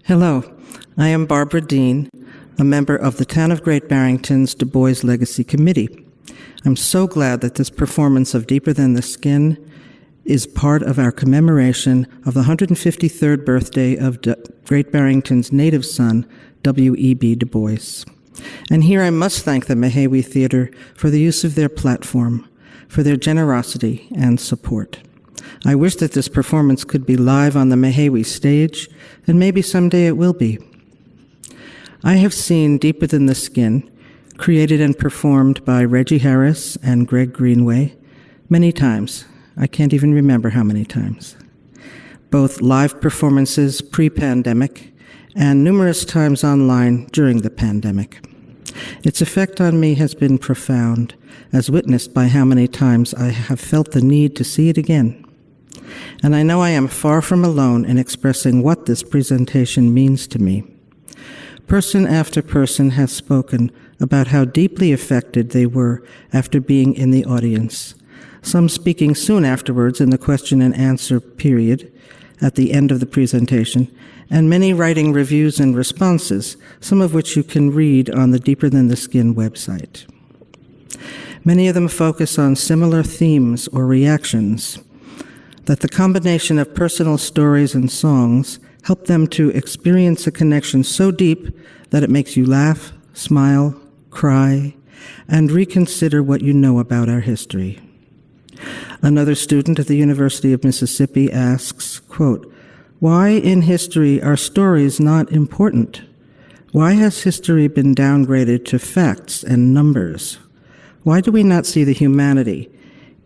Hello, I am Barbara Dean, a member of the Town of Great Barrington's Du Bois Legacy Committee. I'm so glad that this performance of Deeper Than the Skin is part of our commemoration of the 153rd birthday of Great Barrington's native son, W.E.B. Du Bois. And here I must thank the Mahaiwe Theater for the use of their platform, for their generosity and support. I wish that this performance could be live on the Mahaiwe stage, and maybe someday it will be. I have seen Deeper Than the Skin, created and performed by Reggie Harris and Greg Greenway, many times. I can't even remember how many times. Both live performances pre-pandemic and numerous times online during the pandemic. Its effect on me has been profound, as witnessed by how many times I have felt the need to see it again. And I know I am far from alone in expressing what this presentation means to me. Person after person has spoken about how deeply affected they were after being in the audience, some speaking soon afterwards in the question and answer period at the end of the presentation, and many writing reviews and responses, some of which you can read on the Deeper Than the Skin website. Many of them focus on similar themes or reactions, that the combination of personal stories and songs help them to experience a connection so deep that it makes you laugh, smile, cry, and reconsider what you know about our history. Another student at the University of Mississippi asks, quote, "Why in history are stories not important? Why has history been downgraded to facts and numbers? Why do we not see the humanity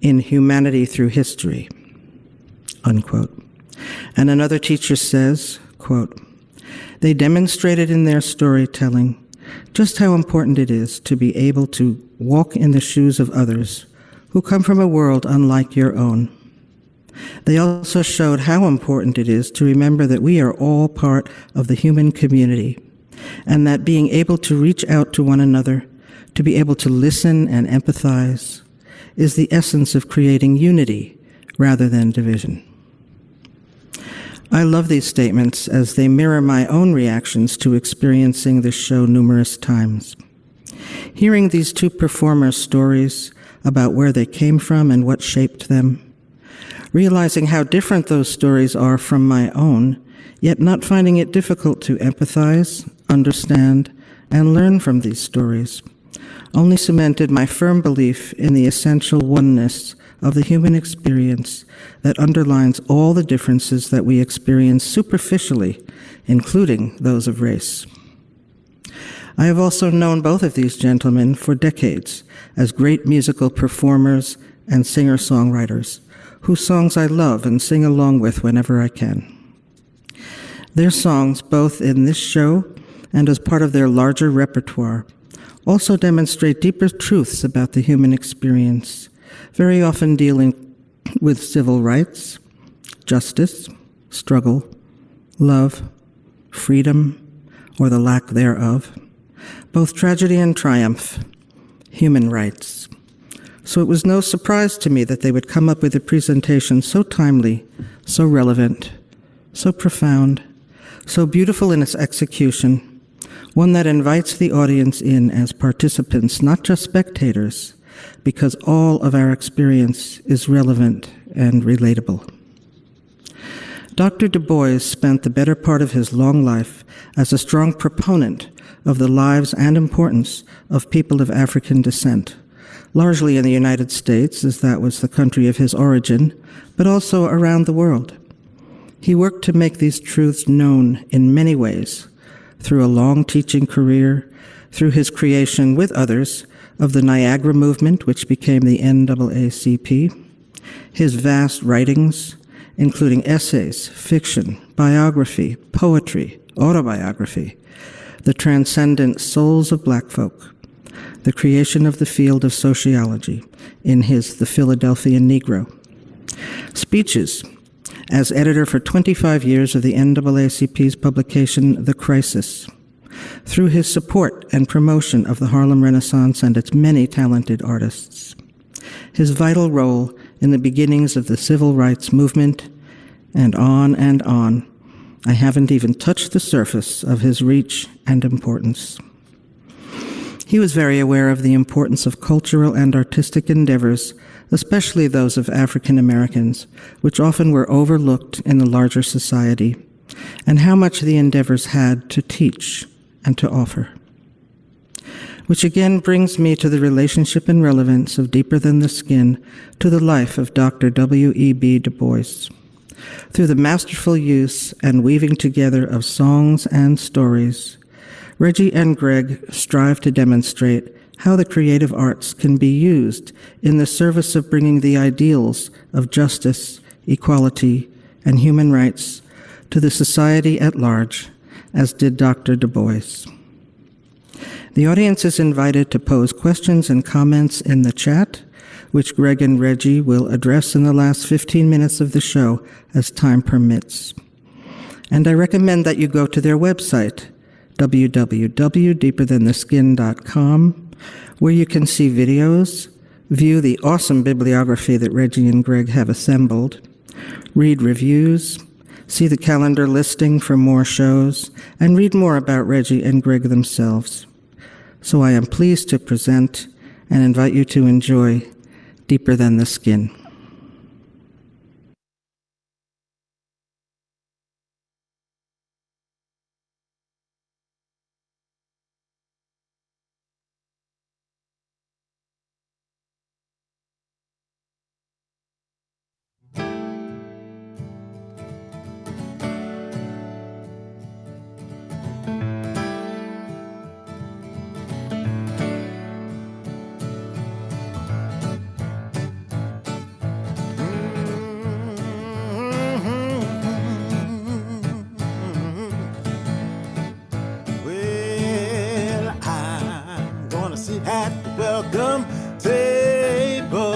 in humanity through history?" Unquote. And another teacher says, quote, "They demonstrated in their storytelling just how important it is to be able to walk in the shoes of others who come from a world unlike your own. They also showed how important it is to remember that we are all part of the human community, and that being able to reach out to one another, to be able to listen and empathize, is the essence of creating unity rather than division." I love these statements as they mirror my own reactions to experiencing this show numerous times. Hearing these two performers' stories about where they came from and what shaped them, realizing how different those stories are from my own, yet not finding it difficult to empathize, understand, and learn from these stories, only cemented my firm belief in the essential oneness of the human experience that underlines all the differences that we experience superficially, including those of race. I have also known both of these gentlemen for decades as great musical performers and singer-songwriters, whose songs I love and sing along with whenever I can. Their songs, both in this show and as part of their larger repertoire, also demonstrate deeper truths about the human experience, very often dealing with civil rights, justice, struggle, love, freedom, or the lack thereof, both tragedy and triumph, human rights. So it was no surprise to me that they would come up with a presentation so timely, so relevant, so profound, so beautiful in its execution, one that invites the audience in as participants, not just spectators, because all of our experience is relevant and relatable. Dr. Du Bois spent the better part of his long life as a strong proponent of the lives and importance of people of African descent, largely in the United States, as that was the country of his origin, but also around the world. He worked to make these truths known in many ways, through a long teaching career, through his creation with others of the Niagara Movement, which became the NAACP, his vast writings, including essays, fiction, biography, poetry, autobiography, the transcendent souls of Black folk, the creation of the field of sociology in his The Philadelphia Negro, speeches as editor for 25 years of the NAACP's publication The Crisis, through his support and promotion of the Harlem Renaissance and its many talented artists, his vital role in the beginnings of the civil rights movement, and on, I haven't even touched the surface of his reach and importance. He was very aware of the importance of cultural and artistic endeavors, especially those of African Americans, which often were overlooked in the larger society, and how much the endeavors had to teach and to offer. Which again brings me to the relationship and relevance of Deeper Than the Skin to the life of Dr. W.E.B. Du Bois. Through the masterful use and weaving together of songs and stories, Reggie and Greg strive to demonstrate how the creative arts can be used in the service of bringing the ideals of justice, equality, and human rights to the society at large, as did Dr. Du Bois. The audience is invited to pose questions and comments in the chat, which Greg and Reggie will address in the last 15 minutes of the show as time permits. And I recommend that you go to their website, www.deeperthantheskin.com, where you can see videos, view the awesome bibliography that Reggie and Greg have assembled, read reviews, see the calendar listing for more shows, and read more about Reggie and Greg themselves. So I am pleased to present and invite you to enjoy Deeper Than the Skin. At the welcome table,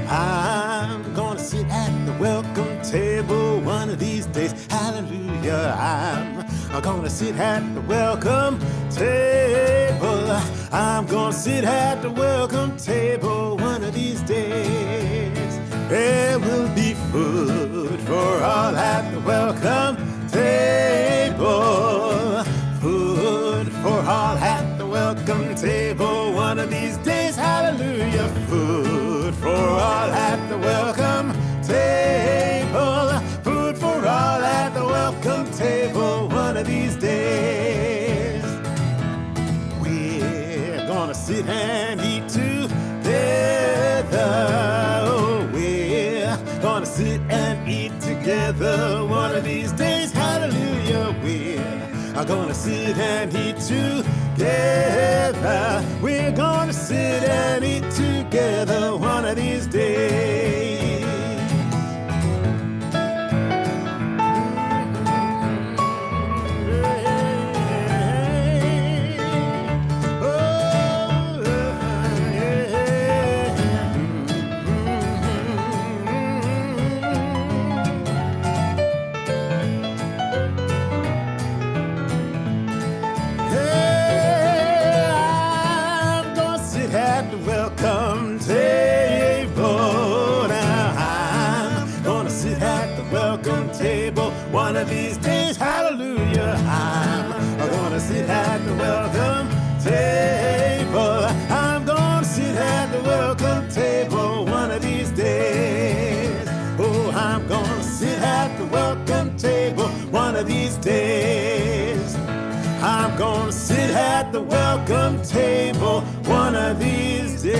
I'm gonna sit at the welcome table one of these days. Hallelujah, I'm gonna sit at the welcome table. I'm gonna sit at the welcome table one of these days. There will be food for all at the welcome table. Food for all at the welcome table one of these days. Hallelujah. Food for all at the welcome table. Food for all at the welcome table one of these days. We're gonna sit and eat together. Oh, we're gonna sit and eat together one of these days. Hallelujah. We're gonna sit and eat together. We're gonna sit and eat together one of these days. Welcome table. Now I'm gonna sit at the welcome table one of these days. Hallelujah. I'm gonna sit at the welcome table. I'm gonna sit at the welcome table one of these days. Oh, I'm gonna sit at the welcome table one of these days. I'm gonna sit at the welcome table one of these days.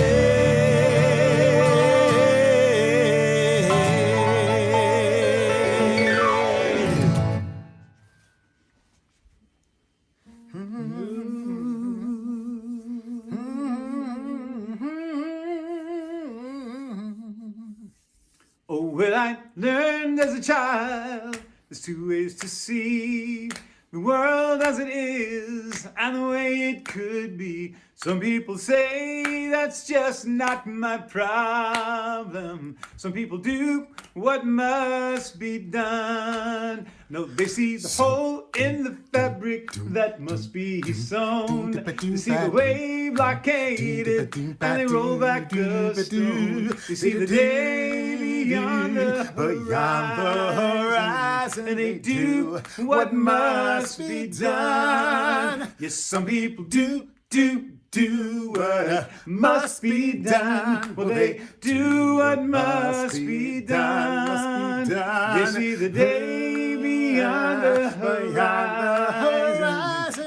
Oh, well, I learned as a child there's two ways to see the world as it is and the way it could be. Some people say that's just not my problem. Some people do what must be done. No, they see the hole in the fabric that must be sewn. They see the wave blockaded and they roll back the stone. They see the day beyond the horizon. rise and they do what must be done. Yes, some people do what must be done. Well, they do what must be done. They see the day beyond the horizon,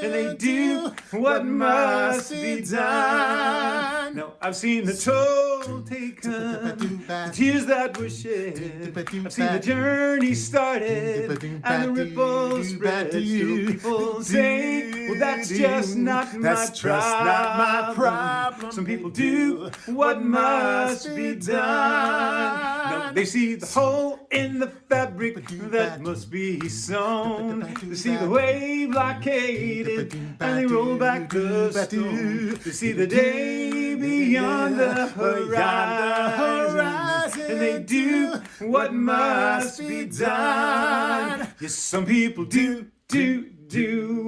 and they do what must be done. Now, I've seen the toll taken, the tears that were shed. I've seen the journey started, and the ripples spread. Still people say, well, that's just not my problem. Some people do what must be done. Now, they see the hole in the fabric that must be sewn. They see the way blockaded, and they roll back the stone. They see the day beyond the horizon, and they do what must be done. Yes, some people do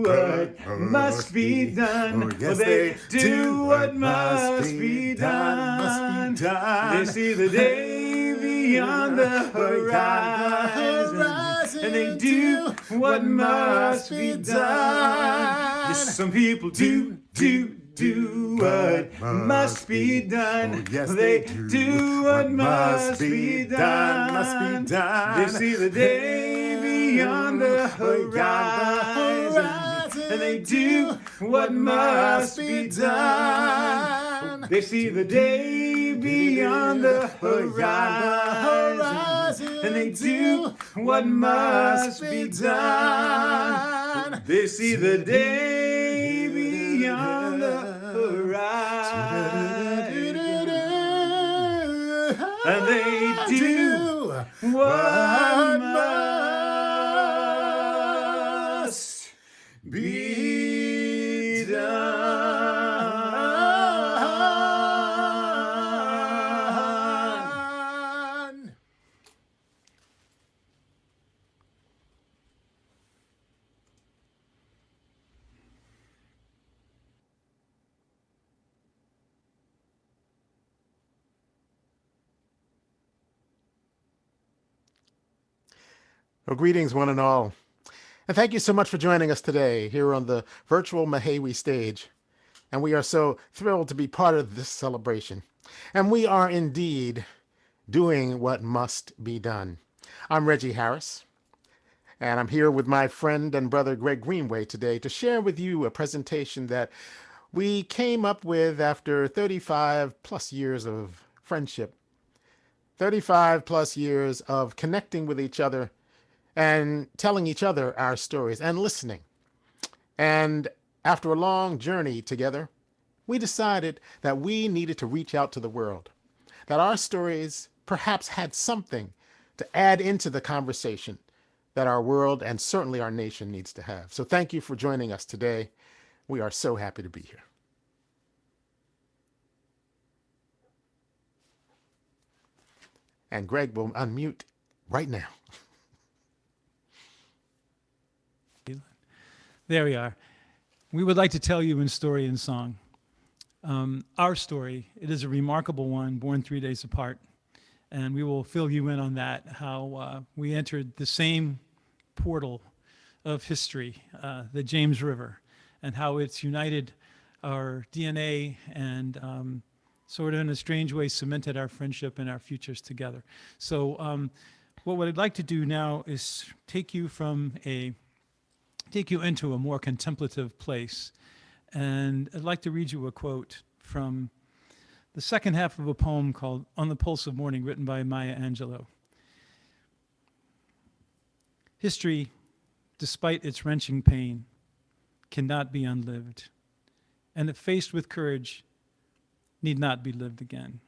what must be done. Well, they do what must be done. They see the day beyond the horizon, and they do what must be done. Yes, some people do what must be done. They do what must be done. They see the day beyond the horizon, and they do what must be done. They see the day beyond the horizon, and they do what must be done. They see the day beyond the horizon, and they do what must be done. Well, greetings, one and all. And thank you so much for joining us today here on the virtual Mahaiwe stage. And we are so thrilled to be part of this celebration. And we are indeed doing what must be done. I'm Reggie Harris, and I'm here with my friend and brother Greg Greenway today to share with you a presentation that we came up with after 35 plus years of friendship, 35 plus years of connecting with each other and telling each other our stories and listening. And after a long journey together, we decided that we needed to reach out to the world, that our stories perhaps had something to add into the conversation that our world and certainly our nation needs to have. So thank you for joining us today. We are so happy to be here. And Greg will unmute right now. There we are. We would like to tell you in story and song. Our story, it is a remarkable one, born 3 days apart. And we will fill you in on that, how we entered the same portal of history, the James River, and how it's united our DNA and sort of in a strange way cemented our friendship and our futures together. So what I'd like to do now is take you into a more contemplative place. And I'd like to read you a quote from the second half of a poem called On the Pulse of Morning, written by Maya Angelou. History, despite its wrenching pain, cannot be unlived, and if faced with courage, need not be lived again.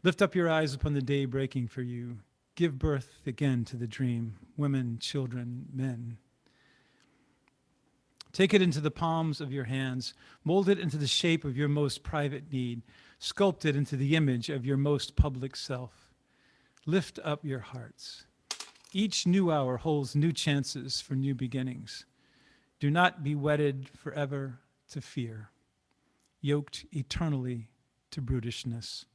Lift up your eyes upon the day breaking for you. Give birth again to the dream, women, children, men. Take it into the palms of your hands, mold it into the shape of your most private need, sculpt it into the image of your most public self. Lift up your hearts. Each new hour holds new chances for new beginnings. Do not be wedded forever to fear, yoked eternally to brutishness.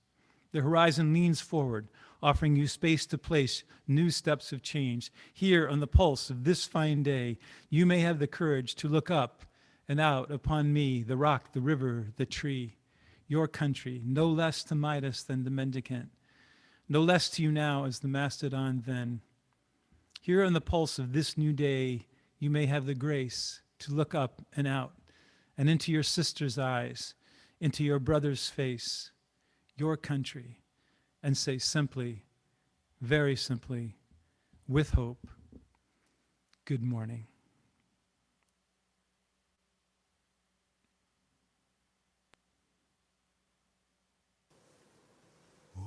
The horizon leans forward, offering you space to place new steps of change. Here on the pulse of this fine day, you may have the courage to look up and out upon me, the rock, the river, the tree, your country, no less to Midas than the mendicant, no less to you now as the mastodon then. Here on the pulse of this new day, you may have the grace to look up and out and into your sister's eyes, into your brother's face, your country, and say simply, very simply, with hope, good morning.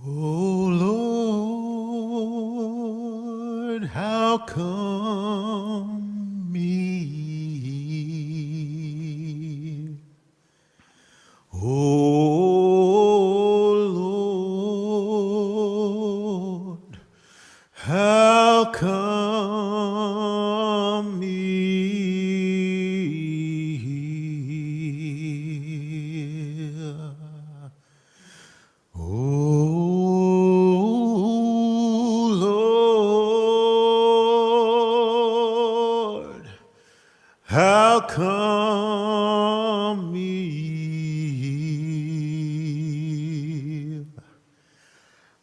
Oh Lord, how come me? Oh Lord, how come me? Oh Lord, how come me?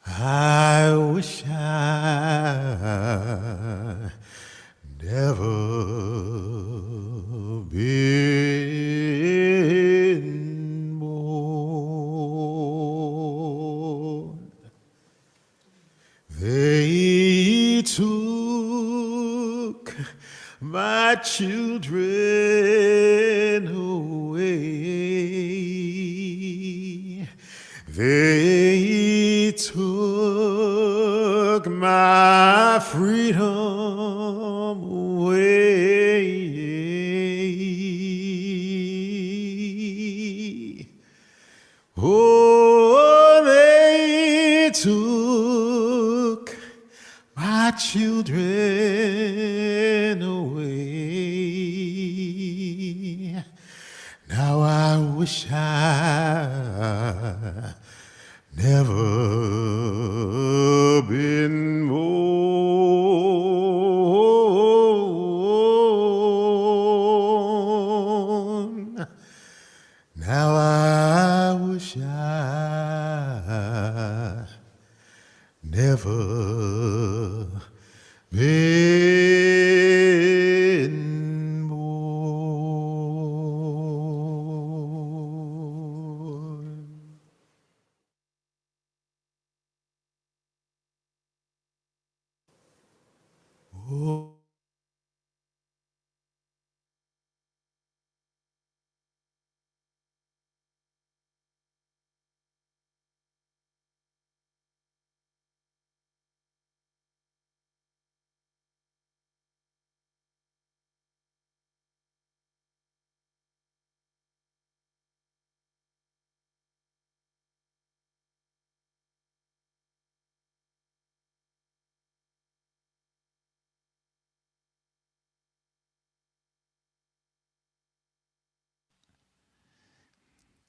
I wish I never been born. They took my children away. They took my freedom away. Oh, they took my children away. Now I wish I never been born. Now I wish I never been born. Oh.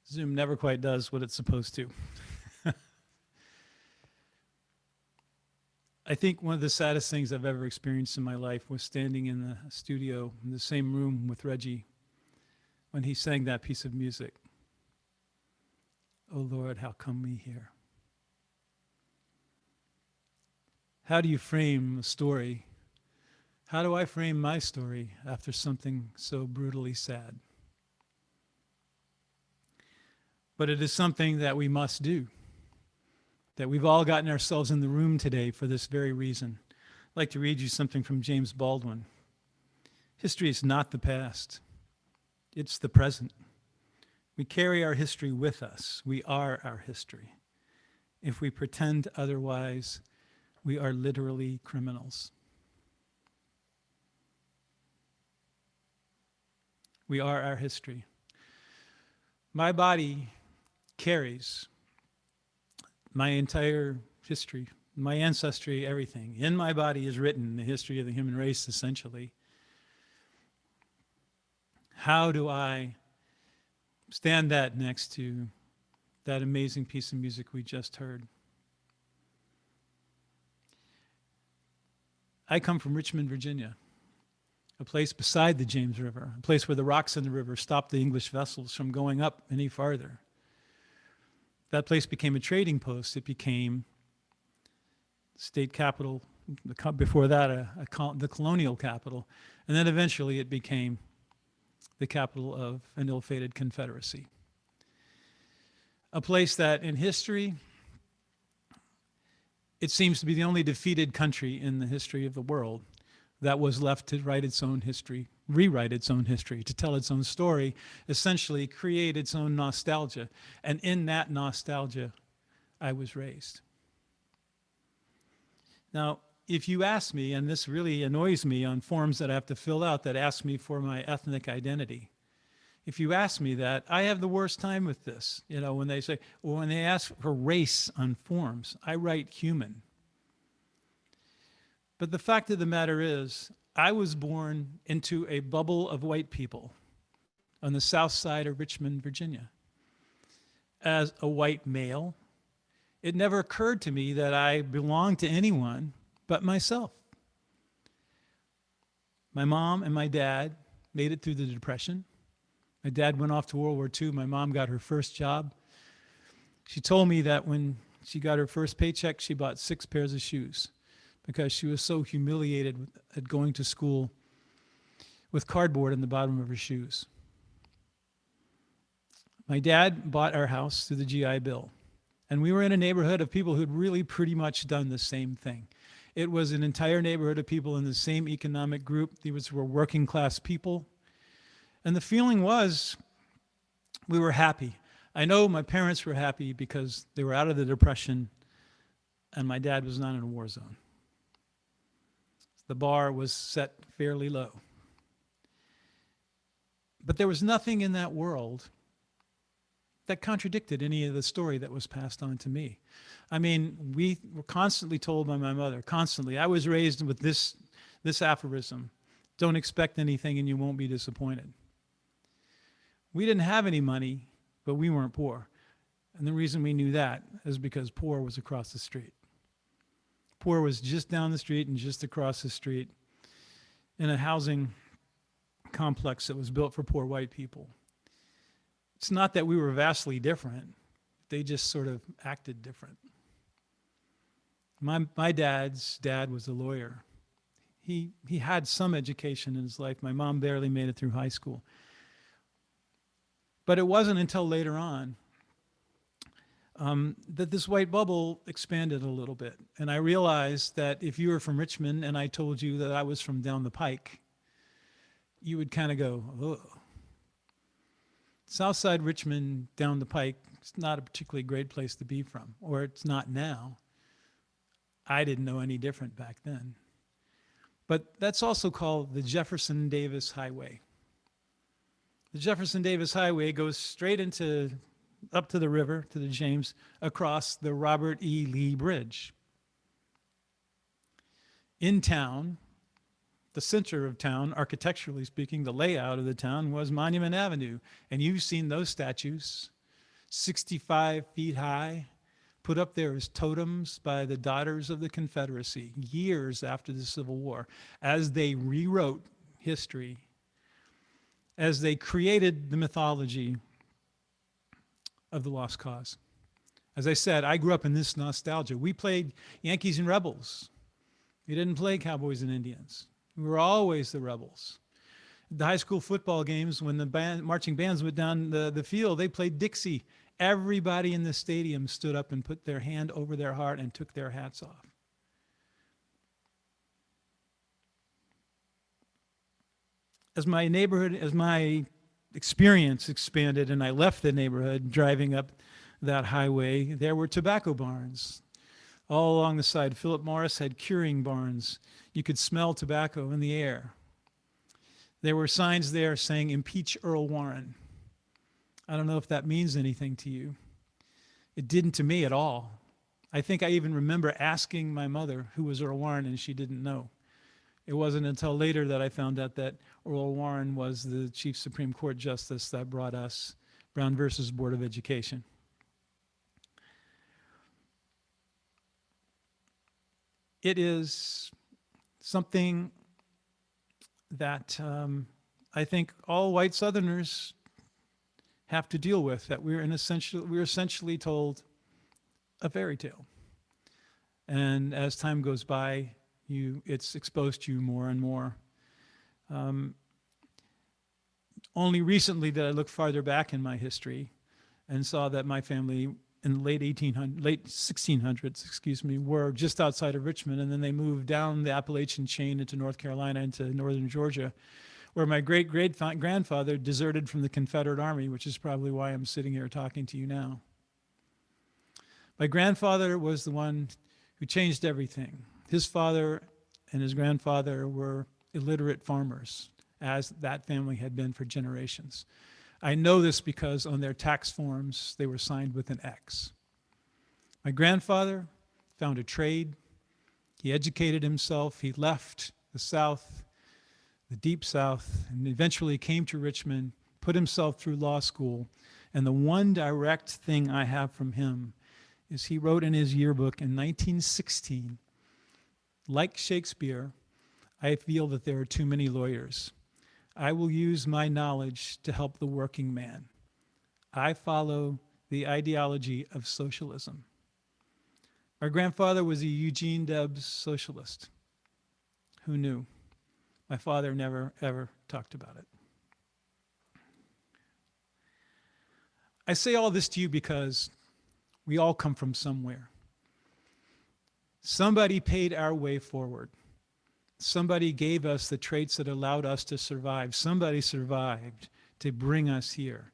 Zoom never quite does what it's supposed to. I think one of the saddest things I've ever experienced in my life was standing in the studio in the same room with Reggie when he sang that piece of music. Oh Lord, how come me here? How do you frame a story? How do I frame my story after something so brutally sad? But it is something that we must do, that we've all gotten ourselves in the room today for this very reason. I'd like to read you something from James Baldwin. History is not the past, it's the present. We carry our history with us. We are our history. If we pretend otherwise, we are literally criminals. We are our history. My body carries my entire history, my ancestry, everything. In my body is written the history of the human race, essentially. How do I stand that next to that amazing piece of music we just heard? I come from Richmond, Virginia, a place beside the James River, a place where the rocks in the river stopped the English vessels from going up any farther. That place became a trading post. It became state capital, before that, the colonial capital, and then eventually it became the capital of an ill-fated confederacy. A place that in history, it seems to be the only defeated country in the history of the world that was left to write its own history, rewrite its own history, to tell its own story, essentially create its own nostalgia. And in that nostalgia, I was raised. Now, if you ask me, and this really annoys me on forms that I have to fill out that ask me for my ethnic identity, if you ask me that, I have the worst time with this. You know, when they say, or when they ask for race on forms, I write human. But the fact of the matter is, I was born into a bubble of white people on the south side of Richmond, Virginia. As a white male, it never occurred to me that I belonged to anyone but myself. My mom and my dad made it through the Depression. My dad went off to World War II. My mom got her first job. She told me that when she got her first paycheck, she bought 6 pairs of shoes because she was so humiliated at going to school with cardboard in the bottom of her shoes. My dad bought our house through the GI Bill, and we were in a neighborhood of people who'd really pretty much done the same thing. It was an entire neighborhood of people in the same economic group. These were working class people. And the feeling was we were happy. I know my parents were happy because they were out of the Depression and my dad was not in a war zone. The bar was set fairly low. But there was nothing in that world that contradicted any of the story that was passed on to me. I mean, we were constantly told by my mother, constantly. I was raised with this aphorism: don't expect anything and you won't be disappointed. We didn't have any money, but we weren't poor. And the reason we knew that is because poor was across the street. Poor was just down the street and just across the street in a housing complex that was built for poor white people. It's not that we were vastly different. They just sort of acted different. My dad's dad was a lawyer. He had some education in his life. My mom barely made it through high school. But it wasn't until later on that this white bubble expanded a little bit. And I realized that if you were from Richmond and I told you that I was from down the pike, you would kind of go, oh. Southside Richmond down the pike, it's not a particularly great place to be from, or it's not now. I didn't know any different back then. But that's also called the Jefferson Davis Highway. The Jefferson Davis Highway goes straight up to the river, to the James, across the Robert E. Lee Bridge. In town, the center of town, architecturally speaking, the layout of the town was Monument Avenue. And you've seen those statues, 65 feet high, put up there as totems by the Daughters of the Confederacy, years after the Civil War, as they rewrote history, as they created the mythology of the Lost Cause. As I said, I grew up in this nostalgia. We played Yankees and Rebels. We didn't play Cowboys and Indians. We were always the rebels. The high school football games, when the marching bands went down the field, they played Dixie. Everybody in the stadium stood up and put their hand over their heart and took their hats off. As my experience expanded and I left the neighborhood driving up that highway, there were tobacco barns all along the side. Philip Morris had curing barns. You could smell tobacco in the air. There were signs there saying, "Impeach Earl Warren." I don't know if that means anything to you. It didn't to me at all. I think I even remember asking my mother who was Earl Warren, and she didn't know. It wasn't until later that I found out that Earl Warren was the Chief Supreme Court Justice that brought us Brown versus Board of Education. It is something that I think all white Southerners have to deal with, that we're essentially told a fairy tale. And as time goes by, it's exposed to you more and more. Only recently did I look farther back in my history and saw that my family in the late 1600s, were just outside of Richmond, and then they moved down the Appalachian chain into North Carolina, into northern Georgia, where my great-great-grandfather deserted from the Confederate Army, which is probably why I'm sitting here talking to you now. My grandfather was the one who changed everything. His father and his grandfather were illiterate farmers, as that family had been for generations. I know this because on their tax forms, they were signed with an X. My grandfather found a trade. He educated himself. He left the South, the deep South, and eventually came to Richmond, put himself through law school. And the one direct thing I have from him is he wrote in his yearbook in 1916, like Shakespeare, I feel that there are too many lawyers. I will use my knowledge to help the working man. I follow the ideology of socialism. My grandfather was a Eugene Debs socialist. Who knew? My father never, ever talked about it. I say all this to you because we all come from somewhere. Somebody paid our way forward. Somebody gave us the traits that allowed us to survive. Somebody survived to bring us here.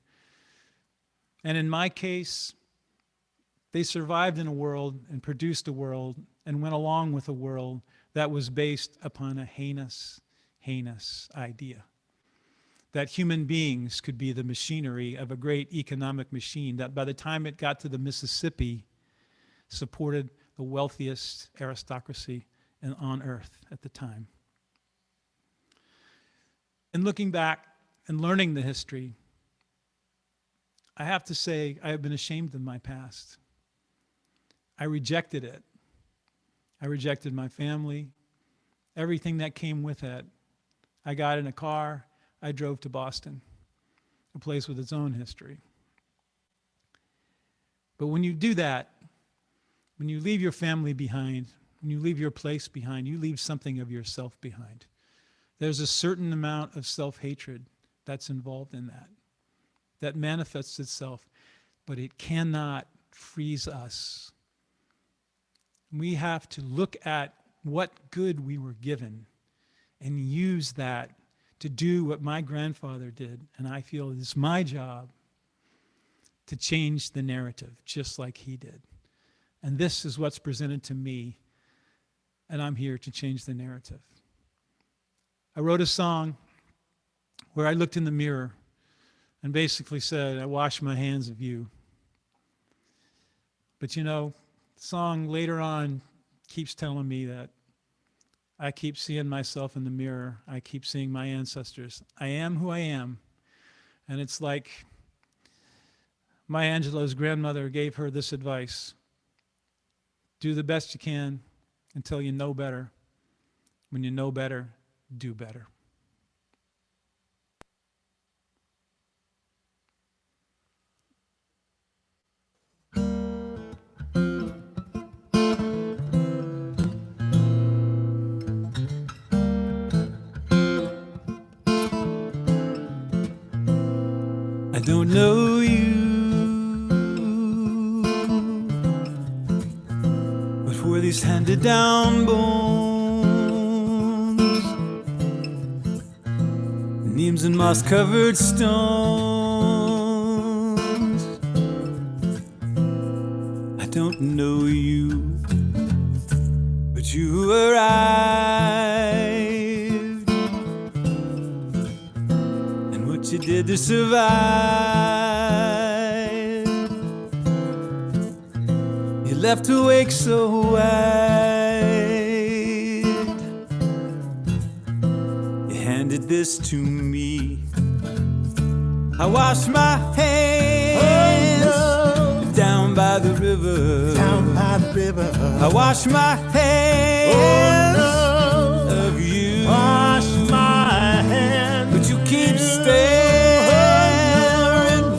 And in my case, they survived in a world and produced a world and went along with a world that was based upon a heinous, heinous idea. That human beings could be the machinery of a great economic machine that by the time it got to the Mississippi, supported the wealthiest aristocracy on earth at the time. And looking back and learning the history, I have to say I have been ashamed of my past. I rejected it. I rejected my family, everything that came with it. I got in a car, I drove to Boston, a place with its own history. But when you do that, when you leave your family behind, when you leave your place behind, you leave something of yourself behind. There's a certain amount of self-hatred that's involved in that manifests itself, but it cannot freeze us. We have to look at what good we were given and use that to do what my grandfather did, and I feel it is my job to change the narrative just like he did. And this is what's presented to me, and I'm here to change the narrative. I wrote a song where I looked in the mirror and basically said, I wash my hands of you. But you know, the song later on keeps telling me that I keep seeing myself in the mirror. I keep seeing my ancestors. I am who I am. And it's like Maya Angelou's grandmother gave her this advice. Do the best you can until you know better. When you know better, do better. I don't know you, but for these handed-down bones, names and moss-covered stones, I don't know you, but you arrived, and what you did to survive. You left awake so wide. You handed this to me. I washed my hands down by the river. Down by the river. I washed my hands wash my hands. But you keep staring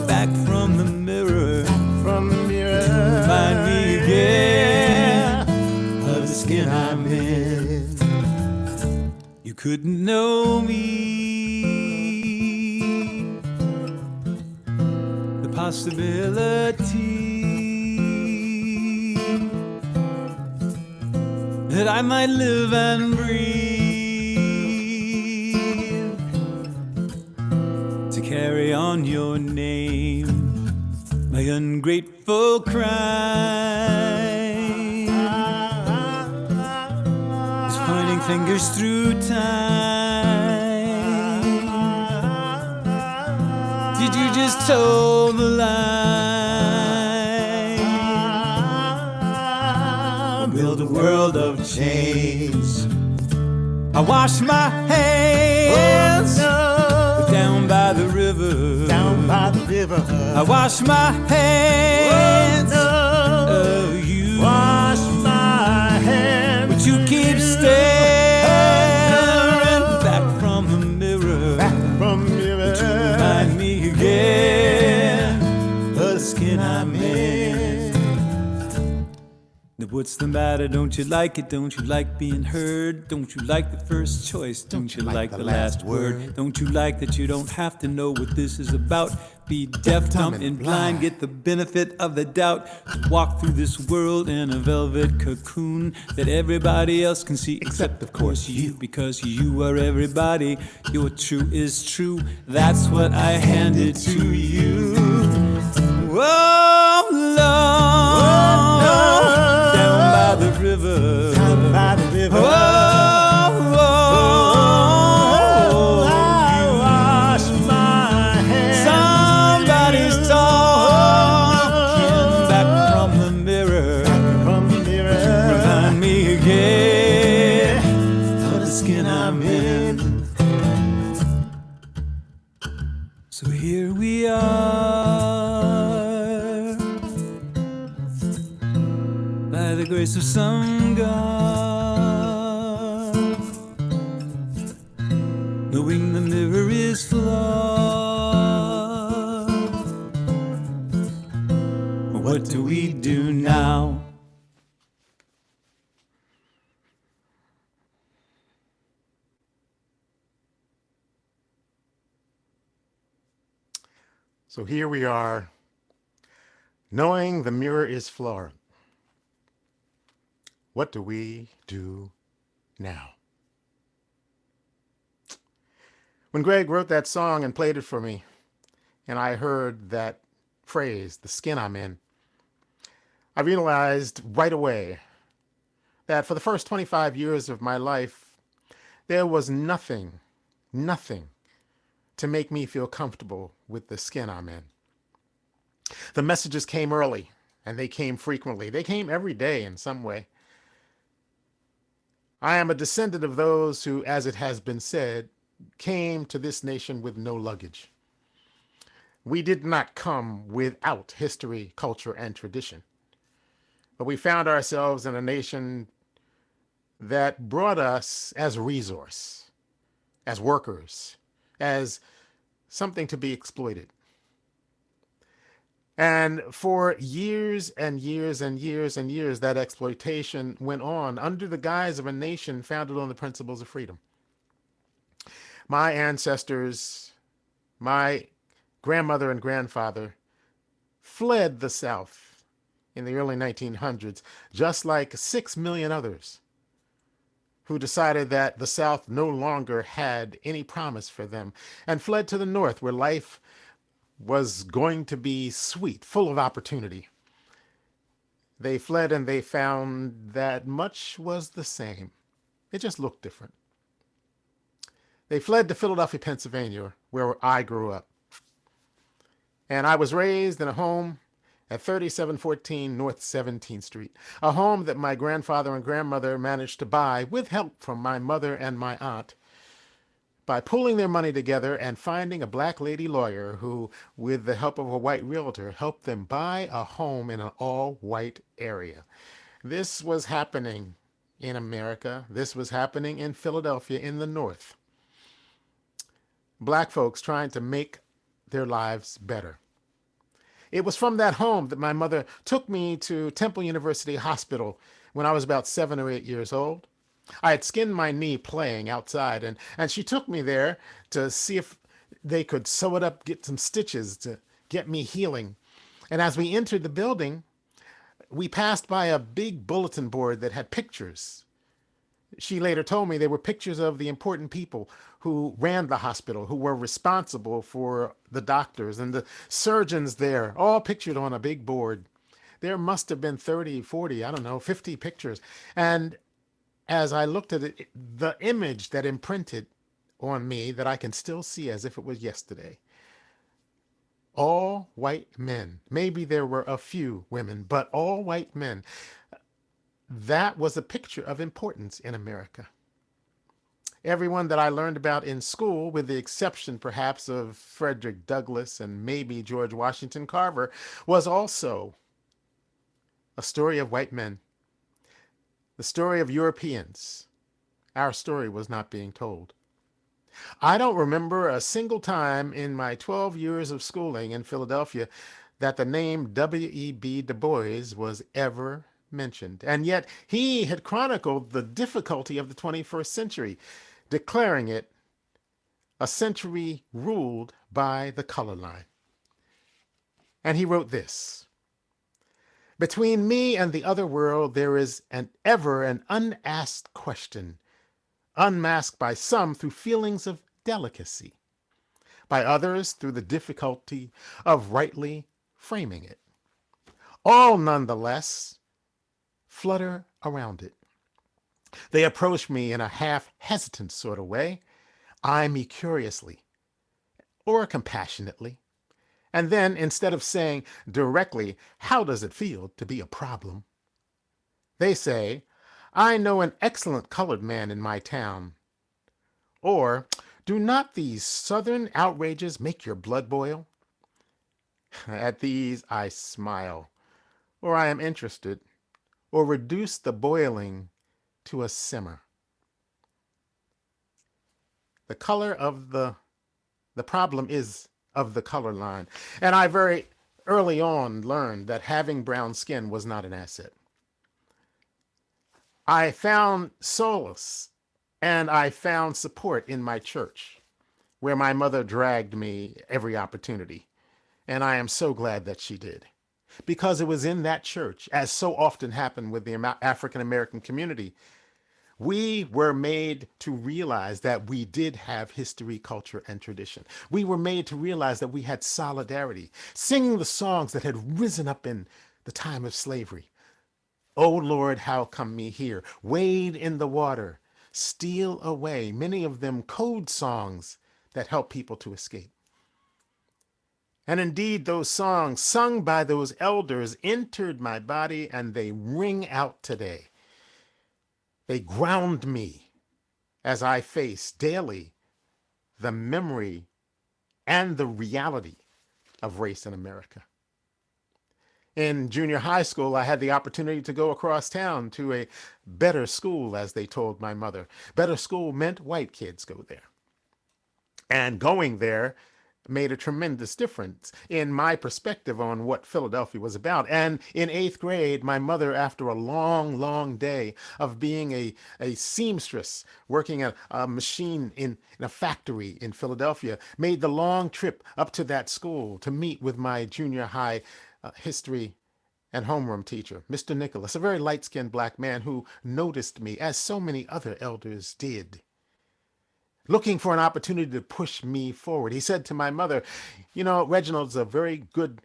back from the mirror. From the mirror, Remind me again of the skin I'm in. You couldn't know me, the possibility that I might live and breathe to carry on your name, my ungrateful crime is pointing fingers through time. Did you just toe the line? Build a world of chains. I wash my hands down by the river. down by the river. I wash my hands. Oh, you Wash my hands. but you keep staring back from the mirror. From the mirror, Remind me again of the skin I'm in. Now what's the matter? Don't you like it? Don't you like being heard? Don't you like the first choice? Don't you like the last word? Don't you like that you don't have to know what this is about? Be deaf, dumb, and blind, get the benefit of the doubt. Walk through this world in a velvet cocoon that everybody else can see, except of course you, because you are everybody. Your true is true, that's what I handed to you. Oh, Lord, down by the river. down by the river. Oh, I wash my hands. somebody's talking back from the mirror. From the mirror, Remind me again of the skin I'm in. So here we are, by the grace of some God, knowing the mirror is flawed. What do we do now? So here we are, knowing the mirror is flawed. What do we do now? When Greg wrote that song and played it for me, and I heard that phrase, the skin I'm in, I realized right away that for the first 25 years of my life, there was nothing to make me feel comfortable with the skin I'm in. The messages came early, and they came frequently. They came every day in some way. I am a descendant of those who, as it has been said, came to this nation with no luggage. We did not come without history, culture, and tradition. But we found ourselves in a nation that brought us as a resource, as workers, as something to be exploited. And for years and years and years and years, that exploitation went on under the guise of a nation founded on the principles of freedom. My ancestors, my grandmother and grandfather, fled the South in the early 1900s, just like 6 million others who decided that the South no longer had any promise for them, and fled to the North, where life was going to be sweet, full of opportunity. They fled and they found that much was the same. It just looked different. They fled to Philadelphia, Pennsylvania, where I grew up. And I was raised in a home at 3714 North 17th Street, a home that my grandfather and grandmother managed to buy with help from my mother and my aunt by pulling their money together and finding a black lady lawyer who, with the help of a white realtor, helped them buy a home in an all-white area. This was happening in America. This was happening in Philadelphia in the North. Black folks trying to make their lives better. It was from that home that my mother took me to Temple University Hospital when I was about 7 or 8 years old. I had skinned my knee playing outside, and she took me there to see if they could sew it up, get some stitches to get me healing. And as we entered the building, we passed by a big bulletin board that had pictures. She later told me they were pictures of the important people who ran the hospital, who were responsible for the doctors and the surgeons there, all pictured on a big board. There must have been 30, 40, I don't know, 50 pictures. And as I looked at it, the image that imprinted on me that I can still see as if it was yesterday. All white men. Maybe there were a few women, but all white men. That was a picture of importance in America. Everyone that I learned about in school, with the exception perhaps of Frederick Douglass and maybe George Washington Carver, was also a story of white men, the story of Europeans. Our story was not being told. I don't remember a single time in my 12 years of schooling in Philadelphia that the name W.E.B. Du Bois was ever mentioned. And yet he had chronicled the difficulty of the 21st century, declaring it a century ruled by the color line. And he wrote this: "Between me and the other world there is an unasked question, unmasked by some through feelings of delicacy, by others through the difficulty of rightly framing it. All nonetheless flutter around it. They approach me in a half-hesitant sort of way, eye me curiously or compassionately, and then, instead of saying directly, 'How does it feel to be a problem?' they say, 'I know an excellent colored man in my town,' or 'Do not these Southern outrages make your blood boil?' At these I smile, or I am interested, or reduce the boiling to a simmer. The color of the problem is of the color line. And I very early on learned that having brown skin was not an asset. I found solace and I found support in my church, where my mother dragged me every opportunity. And I am so glad that she did. Because it was in that church, as so often happened with the African American community, we were made to realize that we did have history, culture, and tradition. We were made to realize that we had solidarity, singing the songs that had risen up in the time of slavery. "O Lord, how come me here? Wade in the water, steal away," many of them code songs that help people to escape. And indeed, those songs sung by those elders entered my body and they ring out today. They ground me as I face daily the memory and the reality of race in America. In junior high school, I had the opportunity to go across town to a better school, as they told my mother. Better school meant white kids go there. And going there made a tremendous difference in my perspective on what Philadelphia was about. And in 8th grade, my mother, after a long, long day of being a seamstress, working at a machine in a factory in Philadelphia, made the long trip up to that school to meet with my junior high history and homeroom teacher, Mr. Nicholas, a very light-skinned black man who noticed me, as so many other elders did, looking for an opportunity to push me forward. He said to my mother, "Reginald's a very good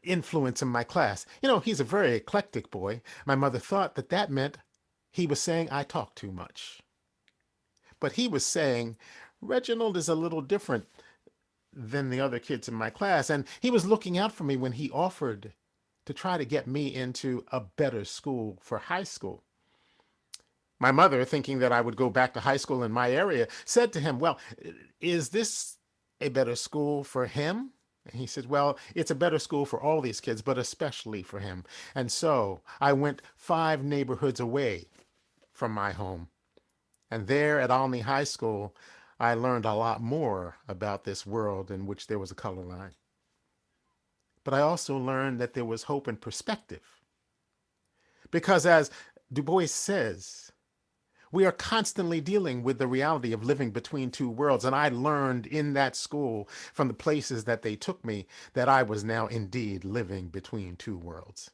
influence in my class. He's a very eclectic boy." My mother thought that meant he was saying I talk too much. But he was saying, Reginald is a little different than the other kids in my class. And he was looking out for me when he offered to try to get me into a better school for high school. My mother, thinking that I would go back to high school in my area, said to him, "Well, is this a better school for him?" And he said, "Well, it's a better school for all these kids, but especially for him." And so I went 5 neighborhoods away from my home. And there at Olney High School, I learned a lot more about this world in which there was a color line. But I also learned that there was hope and perspective. Because as Du Bois says, we are constantly dealing with the reality of living between two worlds. And I learned in that school, from the places that they took me, that I was now indeed living between two worlds.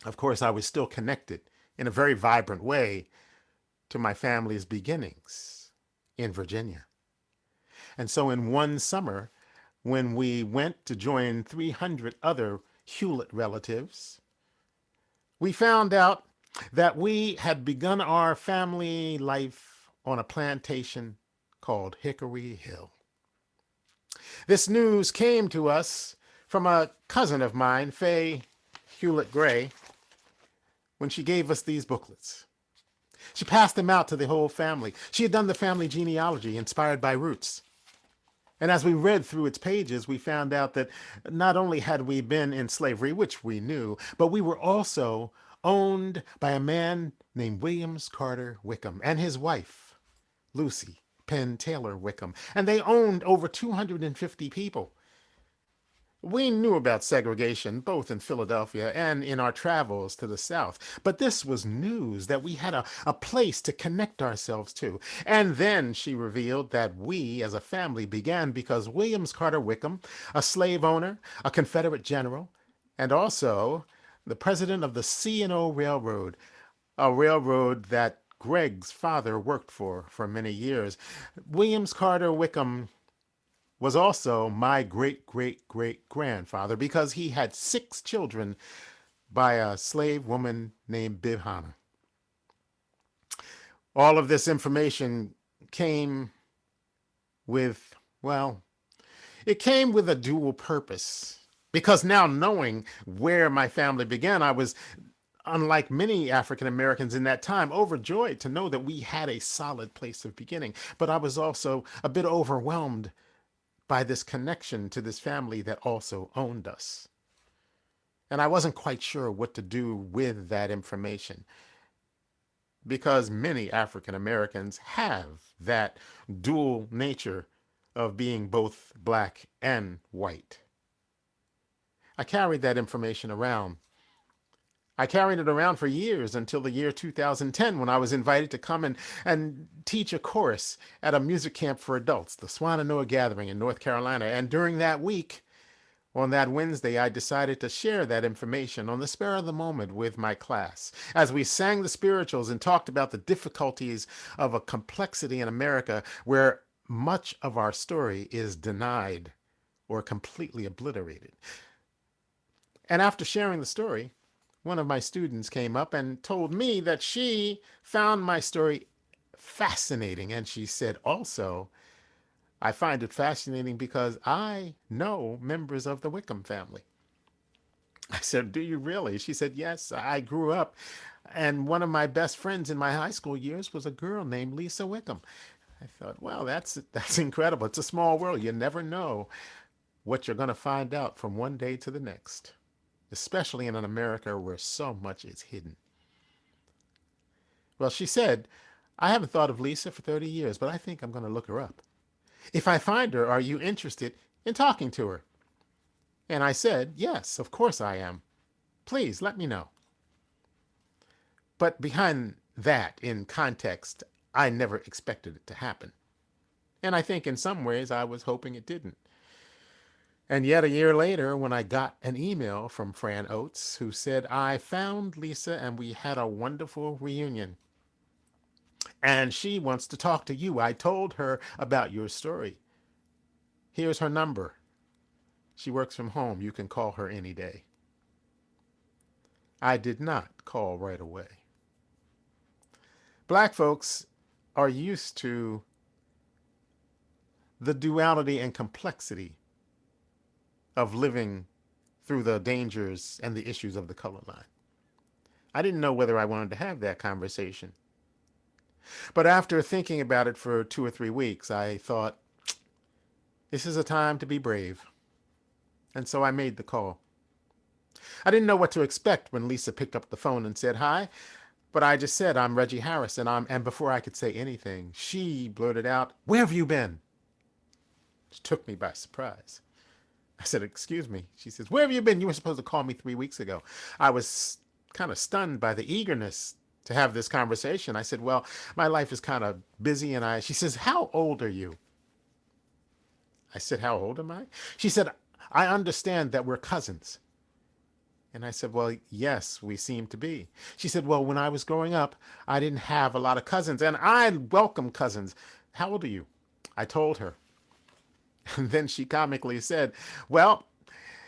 Of course, I was still connected in a very vibrant way to my family's beginnings in Virginia. And so in one summer, when we went to join 300 other Hewlett relatives, we found out that we had begun our family life on a plantation called Hickory Hill. This news came to us from a cousin of mine, Faye Hewlett Gray, when she gave us these booklets. She passed them out to the whole family. She had done the family genealogy inspired by roots. And as we read through its pages, we found out that not only had we been in slavery, which we knew, but we were also owned by a man named Williams Carter Wickham and his wife, Lucy Penn Taylor Wickham. And they owned over 250 people. We knew about segregation, both in Philadelphia and in our travels to the South. But this was news that we had a place to connect ourselves to. And then she revealed that we, as a family, began because Williams Carter Wickham, a slave owner, a Confederate general, and also the president of the C&O Railroad, a railroad that Greg's father worked for many years. Williams Carter Wickham was also my great-great-great-grandfather because he had 6 children by a slave woman named Bibb Hanna. All of this information came with, well, it came with a dual purpose. Because now knowing where my family began, I was, unlike many African Americans in that time, overjoyed to know that we had a solid place of beginning. But I was also a bit overwhelmed by this connection to this family that also owned us. And I wasn't quite sure what to do with that information, because many African Americans have that dual nature of being both black and white. I carried that information around. I carried it around for years until the year 2010, when I was invited to come and teach a course at a music camp for adults, the Swananoa Gathering in North Carolina. And during that week, on that Wednesday, I decided to share that information on the spur of the moment with my class, as we sang the spirituals and talked about the difficulties of a complexity in America where much of our story is denied or completely obliterated. And after sharing the story, one of my students came up and told me that she found my story fascinating. And she said, also, I find it fascinating because I know members of the Wickham family. I said, do you really? She said, yes, I grew up. And one of my best friends in my high school years was a girl named Lisa Wickham. I thought, well, that's incredible. It's a small world. You never know what you're going to find out from one day to the next, especially in an America where so much is hidden. Well, she said, I haven't thought of Lisa for 30 years, but I think I'm going to look her up. If I find her, are you interested in talking to her? And I said, yes, of course I am. Please let me know. But behind that, in context, I never expected it to happen. And I think in some ways I was hoping it didn't. And yet a year later, when I got an email from Fran Oates, who said, I found Lisa and we had a wonderful reunion, and she wants to talk to you. I told her about your story. Here's her number. She works from home. You can call her any day. I did not call right away. Black folks are used to the duality and complexity of living through the dangers and the issues of the color line. I didn't know whether I wanted to have that conversation. But after thinking about it for 2 or 3 weeks, I thought, this is a time to be brave. And so I made the call. I didn't know what to expect when Lisa picked up the phone and said, hi, But I just said, I'm Reggie Harris, and before I could say anything, she blurted out, "Where have you been?" It took me by surprise. I said, "Excuse me." She says, "Where have you been? You were supposed to call me 3 weeks ago." I was kind of stunned by the eagerness to have this conversation. I said, "Well, my life is kind of busy." She says, "How old are you?" I said, "How old am I?" She said, "I understand that we're cousins." And I said, "Well, yes, we seem to be." She said, "Well, when I was growing up, I didn't have a lot of cousins, and I welcome cousins. How old are you?" I told her. And then she comically said, "Well,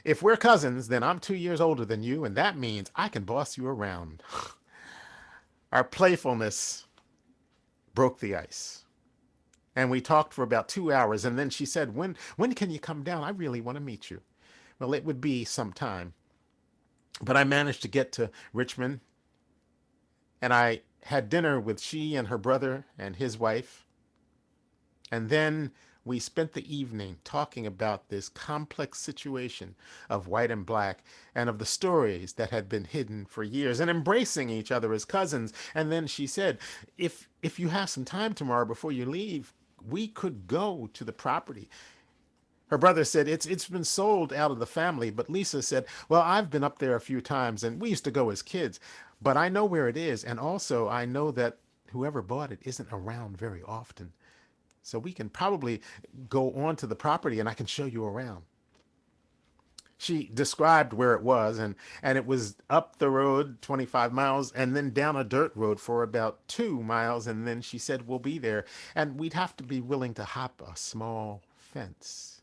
if we're cousins, then I'm 2 years older than you, and that means I can boss you around." Our playfulness broke the ice. And we talked for about 2 hours, and then she said, when can you come down? I really want to meet you." Well, it would be some time. But I managed to get to Richmond, and I had dinner with she and her brother and his wife. And then we spent the evening talking about this complex situation of white and black and of the stories that had been hidden for years and embracing each other as cousins. And then she said, if you have some time tomorrow before you leave, we could go to the property. Her brother said, it's been sold out of the family, but Lisa said, "Well, I've been up there a few times and we used to go as kids, but I know where it is. And also I know that whoever bought it isn't around very often. So we can probably go onto the property and I can show you around." She described where it was, and it was up the road 25 miles and then down a dirt road for about 2 miles. And then she said, "We'll be there and we'd have to be willing to hop a small fence."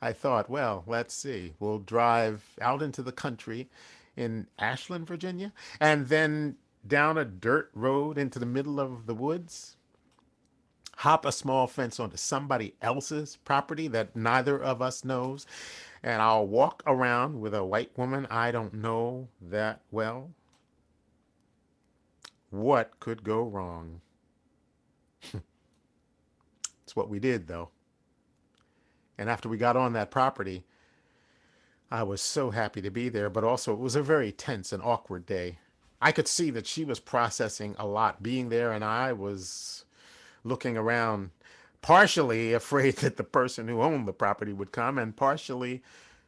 I thought, well, let's see. We'll drive out into the country in Ashland, Virginia, and then down a dirt road into the middle of the woods, hop a small fence onto somebody else's property that neither of us knows, and I'll walk around with a white woman I don't know that well. What could go wrong? It's what we did, though. And after we got on that property, I was so happy to be there, but also it was a very tense and awkward day. I could see that she was processing a lot being there, and I was looking around, partially afraid that the person who owned the property would come, and partially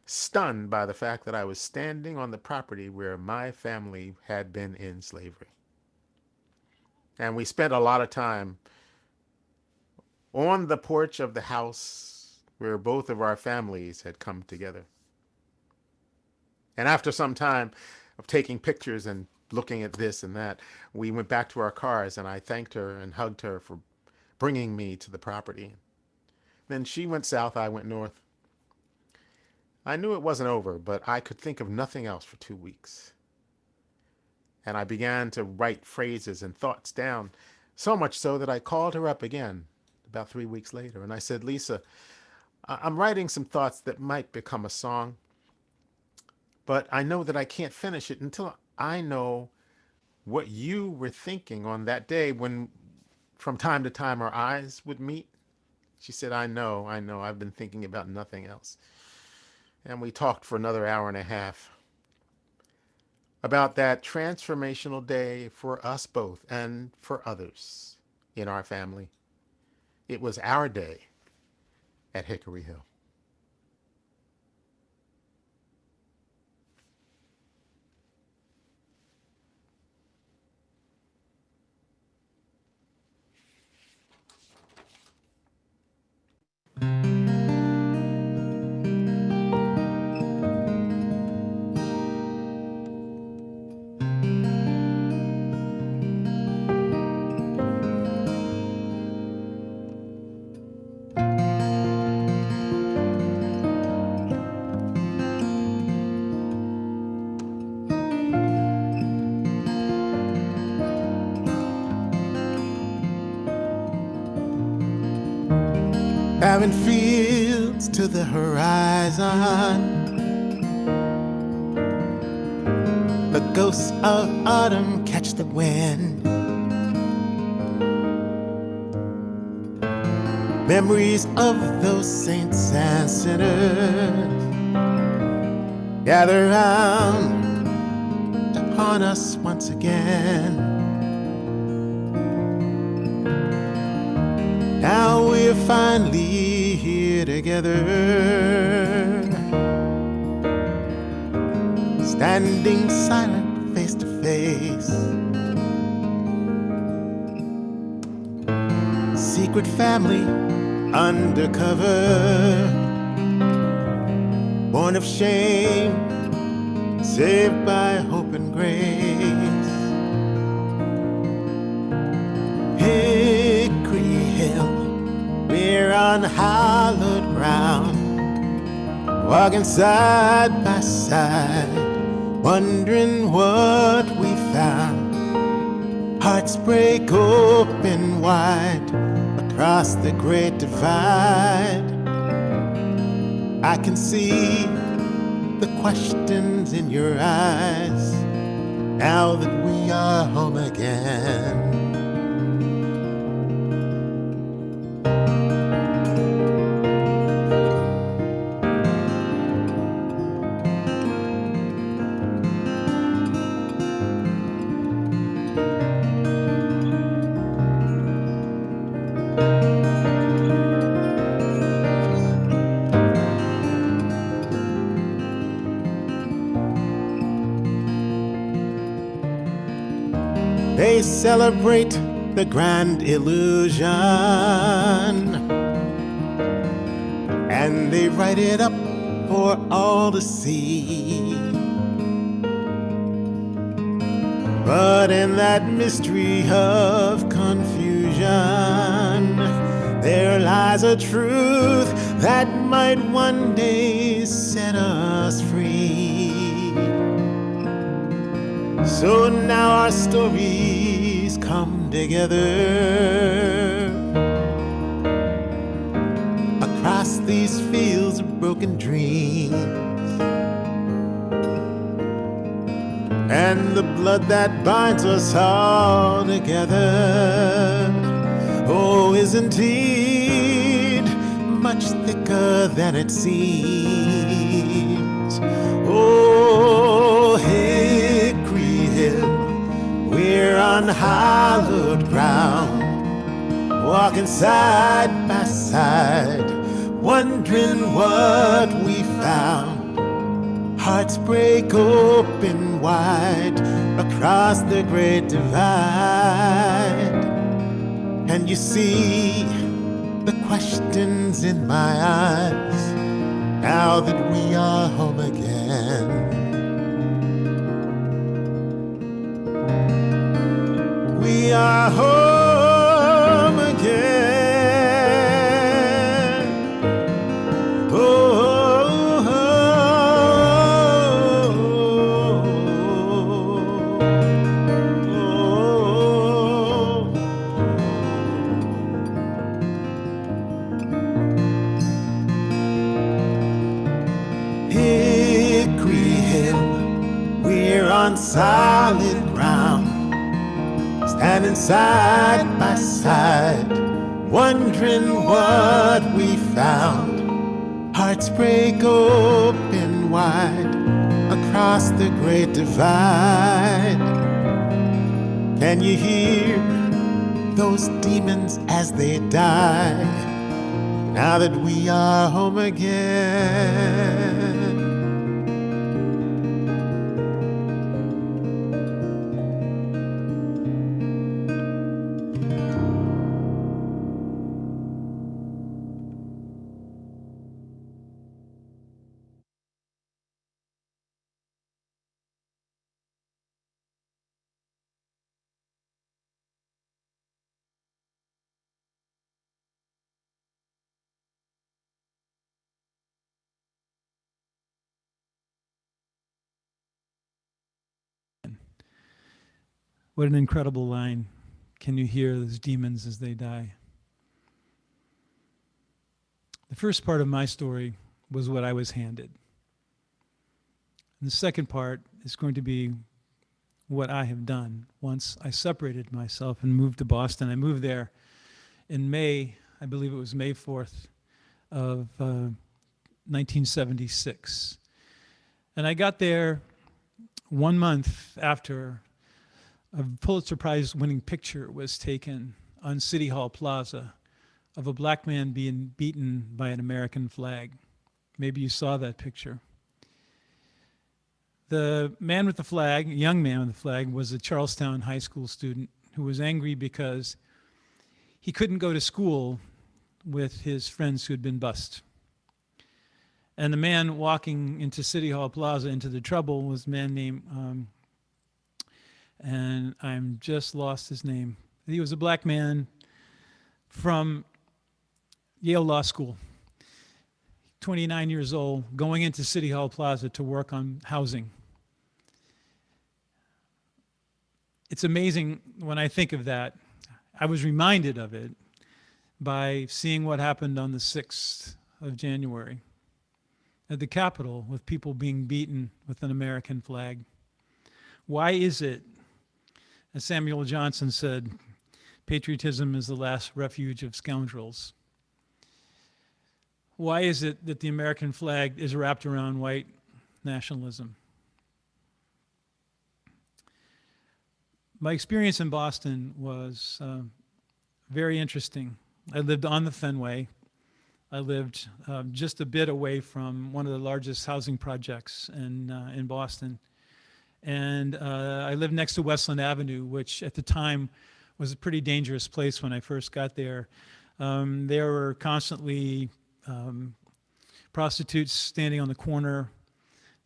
stunned by the fact that I was standing on the property where my family had been in slavery. And we spent a lot of time on the porch of the house where both of our families had come together. And after some time of taking pictures and looking at this and that, we went back to our cars, and I thanked her and hugged her for bringing me to the property. Then she went south, I went north. I knew it wasn't over, but I could think of nothing else for 2 weeks. And I began to write phrases and thoughts down, so much so that I called her up again about 3 weeks later. And I said, "Lisa, I'm writing some thoughts that might become a song, but I know that I can't finish it until I know what you were thinking on that day when from time to time our eyes would meet." She said, I know. I've been thinking about nothing else." And we talked for another hour and a half about that transformational day for us both and for others in our family. It was our day at Hickory Hill. Having fields to the horizon, the ghosts of autumn catch the wind. Memories of those saints and sinners gather round to upon us once again. Now we're finally here together, standing silent face to face. Secret family undercover, born of shame, saved by hope and grace. Hickory Hill, we're on hallowed ground, walking side by side, wondering what we found. Hearts break open wide across the great divide. I can see the questions in your eyes now that we are home again. They celebrate the grand illusion, and they write it up for all to see. But in that mystery of confusion, there lies a truth that might one day set us free. So now our stories come together across these fields of broken dreams, and the blood that binds us all together, oh, is indeed much thicker than it seems. Oh, Hickory Hill, we're on hallowed ground, walking side by side, wondering what we found. Hearts break open wide across the great divide, and you see the questions in my eyes now that we are home again. We are home again. Oh, oh, oh, oh, oh. Hickory Hill, we're on solid ground, standing side by side, wondering what we found. Hearts break open wide across the great divide. Can you hear those demons as they die, now that we are home again? What an incredible line. Can you hear those demons as they die? The first part of my story was what I was handed. And the second part is going to be what I have done once I separated myself and moved to Boston. I moved there in May, I believe it was May 4th of 1976. And I got there 1 month after a Pulitzer Prize winning picture was taken on City Hall Plaza of a black man being beaten by an American flag. Maybe you saw that picture. The man with the flag, young man with the flag, was a Charlestown high school student who was angry because he couldn't go to school with his friends who had been bused. And the man walking into City Hall Plaza into the trouble was a man named, and I'm just lost his name. He was a black man from Yale Law School, 29 years old, going into City Hall Plaza to work on housing. It's amazing when I think of that. I was reminded of it by seeing what happened on the 6th of January at the Capitol with people being beaten with an American flag. Why is it, as Samuel Johnson said, patriotism is the last refuge of scoundrels? Why is it that the American flag is wrapped around white nationalism? My experience in Boston was very interesting. I lived on the Fenway. I lived just a bit away from one of the largest housing projects in Boston. And I lived next to Westland Avenue, which at the time was a pretty dangerous place when I first got there. There were constantly prostitutes standing on the corner.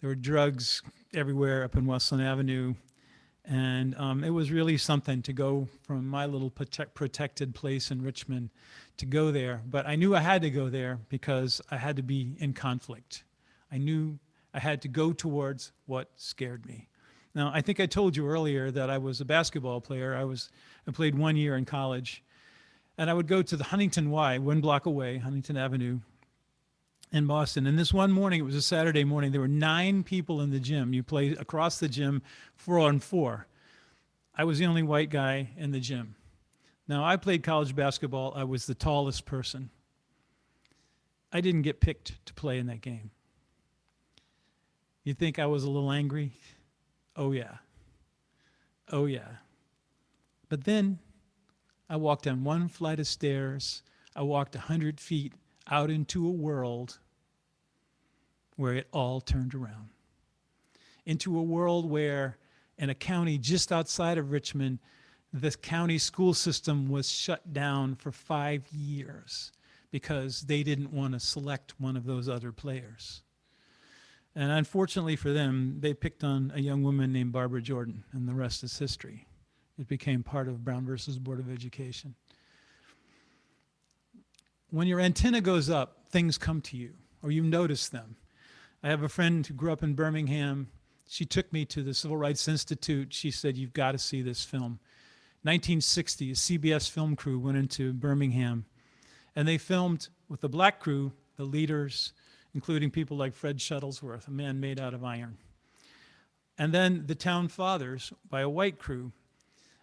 There were drugs everywhere up in Westland Avenue. And it was really something to go from my little protected place in Richmond to go there. But I knew I had to go there because I had to be in conflict. I knew I had to go towards what scared me. Now, I think I told you earlier that I was a basketball player. I played 1 year in college. And I would go to the Huntington Y, 1 block away, Huntington Avenue, in Boston. And this one morning, it was a Saturday morning, there were 9 people in the gym. You play across the gym 4-on-4. I was the only white guy in the gym. Now, I played college basketball. I was the tallest person. I didn't get picked to play in that game. You think I was a little angry? Oh, yeah. Oh, yeah. But then I walked down 1 flight of stairs. I walked 100 feet out into a world where it all turned around. Into a world where, in a county just outside of Richmond, the county school system was shut down for 5 years because they didn't want to select one of those other players. And unfortunately for them, they picked on a young woman named Barbara Jordan, and the rest is history. It became part of Brown versus Board of Education. When your antenna goes up, things come to you, or you notice them. I have a friend who grew up in Birmingham. She took me to the Civil Rights Institute. She said, "You've got to see this film." 1960, a CBS film crew went into Birmingham, and they filmed with the black crew, the leaders, including people like Fred Shuttlesworth, a man made out of iron. And then the town fathers by a white crew.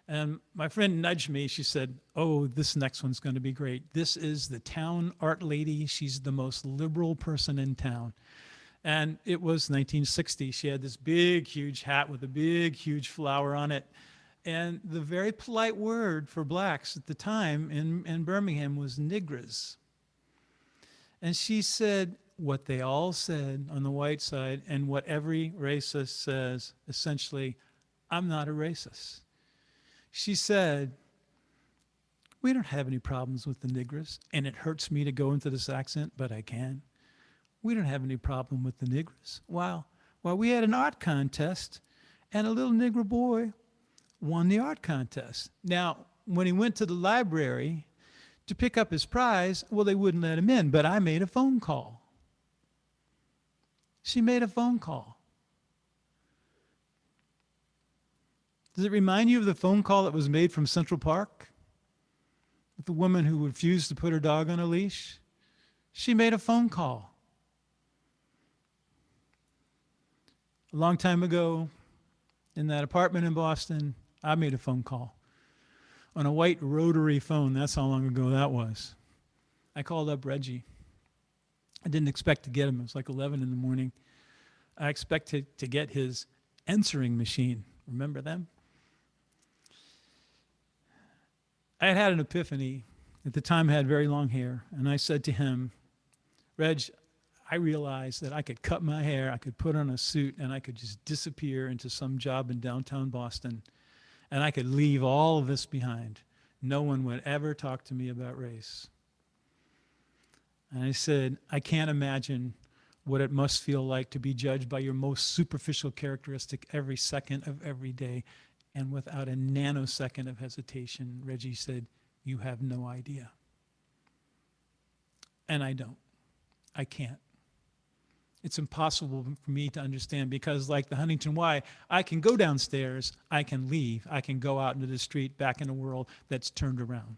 And my friend nudged me. She said, "Oh, this next one's going to be great. This is the town art lady. She's the most liberal person in town." And it was 1960. She had this big, huge hat with a big, huge flower on it. And the very polite word for blacks at the time in Birmingham was niggers. And she said what they all said on the white side and what every racist says, essentially, "I'm not a racist." She said, "We don't have any problems with the niggers, and it hurts me to go into this accent, but I can. We don't have any problem with the niggers. Well, we had an art contest, and a little nigger boy won the art contest. Now, when he went to the library to pick up his prize, well, they wouldn't let him in, but I made a phone call." She made a phone call. Does it remind you of the phone call that was made from Central Park with the woman who refused to put her dog on a leash? She made a phone call. A long time ago, in that apartment in Boston, I made a phone call on a white rotary phone. That's how long ago that was. I called up Reggie. I didn't expect to get him. It was like 11 in the morning. I expected to get his answering machine. Remember them? I had had an epiphany. At the time, I had very long hair, and I said to him, Reg, I realized that I could cut my hair, I could put on a suit, and I could just disappear into some job in downtown Boston, and I could leave all of this behind. No one would ever talk to me about race. And I said, I can't imagine what it must feel like to be judged by your most superficial characteristic every second of every day. And without a nanosecond of hesitation, Reggie said, you have no idea. And I don't. I can't. It's impossible for me to understand because, like the Huntington Y, I can go downstairs, I can leave, I can go out into the street back in a world that's turned around.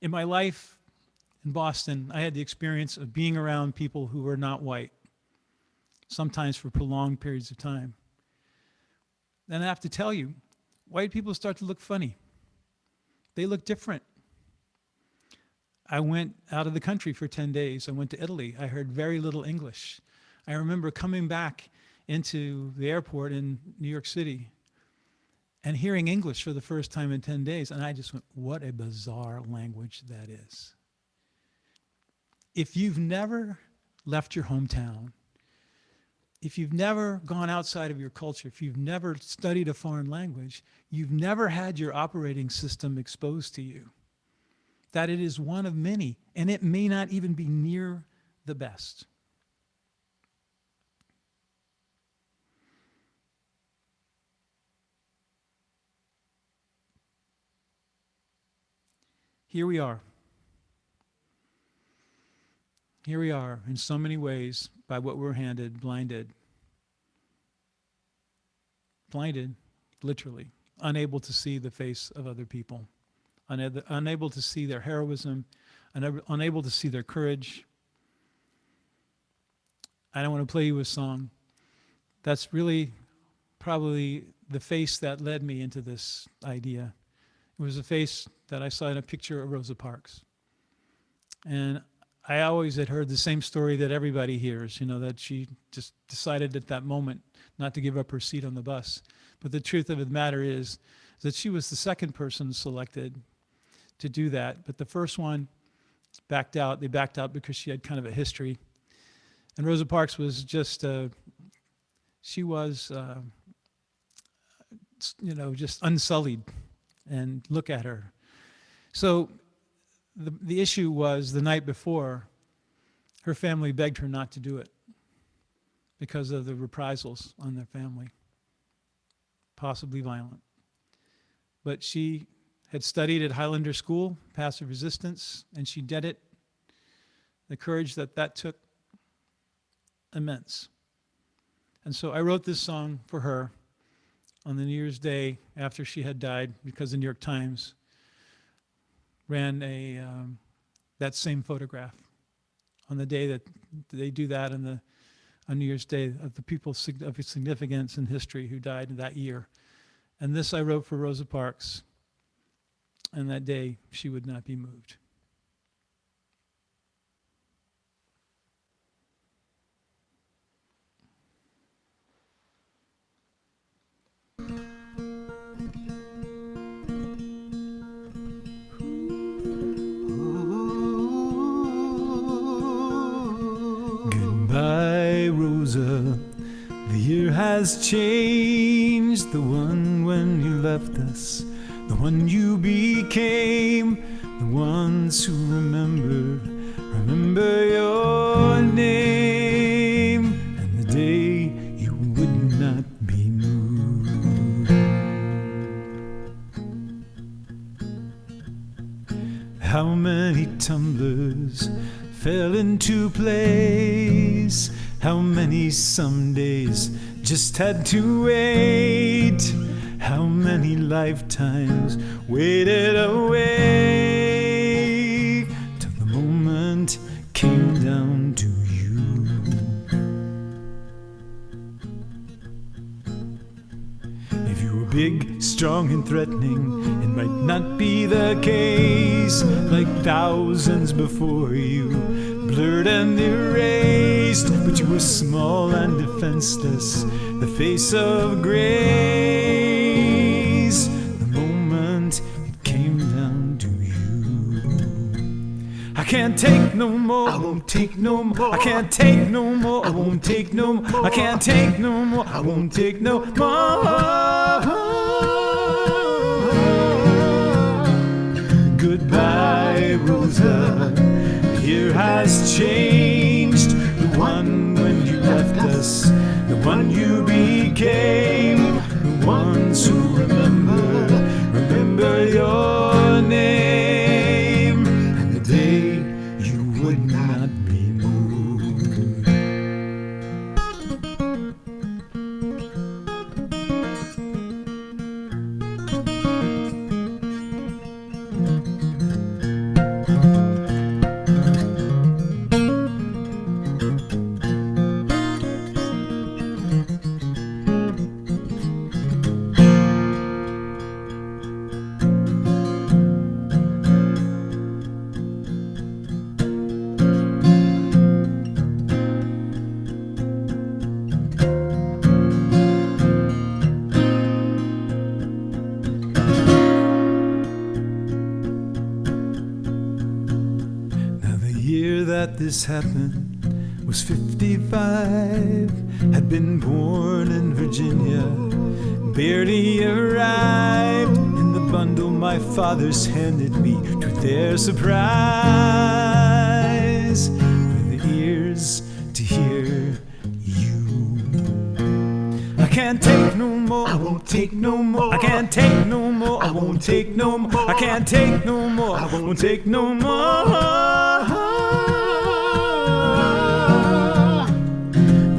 In my life in Boston, I had the experience of being around people who were not white, sometimes for prolonged periods of time. And I have to tell you, white people start to look funny. They look different. I went out of the country for 10 days. I went to Italy. I heard very little English. I remember coming back into the airport in New York City and hearing English for the first time in 10 days. And I just went, what a bizarre language that is. If you've never left your hometown, if you've never gone outside of your culture, if you've never studied a foreign language, you've never had your operating system exposed to you. That it is one of many, and it may not even be near the best. Here we are. Here we are, in so many ways, by what we're handed, blinded. Blinded, literally, unable to see the face of other people. Unable to see their heroism, unable to see their courage. I don't want to play you a song. That's really probably the face that led me into this idea. It was a face that I saw in a picture of Rosa Parks. And I always had heard the same story that everybody hears, you know, that she just decided at that moment not to give up her seat on the bus. But the truth of the matter is that she was the second person selected to do that. But the first one backed out. They backed out because she had kind of a history. And Rosa Parks was just, she was, you know, just unsullied. And look at her. So the issue was the night before, her family begged her not to do it because of the reprisals on their family, possibly violent. But she had studied at Highlander School, passive resistance, and she did it. The courage that took, immense. And so I wrote this song for her on the New Year's Day after she had died, because the New York Times ran that same photograph on the day that they do that on New Year's Day of the people of significance in history who died that year. And this I wrote for Rosa Parks, and that day she would not be moved. Goodbye, Rosa. The year has changed. The one when you left us, the one you became, the ones who remember your name, and the day you would not be moved. How many tumblers fell into place? How many some days just had to wait? How many lifetimes waited away till the moment came down to you? If you were big, strong, and threatening, it might not be the case. face like thousands before you, blurred and erased, but you were small and defenseless, the face of grace. The moment it came down to you. I can't take no more, I won't take no more. I can't take no more, I won't take no more. I can't take no more, I won't take no more. Goodbye, Rosa, the year has changed. The one when you left us, the one you became, the ones who remember your name, and the day you would not be moved. That this happened was 55, had been born in Virginia, barely arrived in the bundle my fathers handed me to their surprise, with ears to hear you. I can't take no more, I won't take no more. I can't take no more, I won't take no more. I can't take no more, I won't take no more.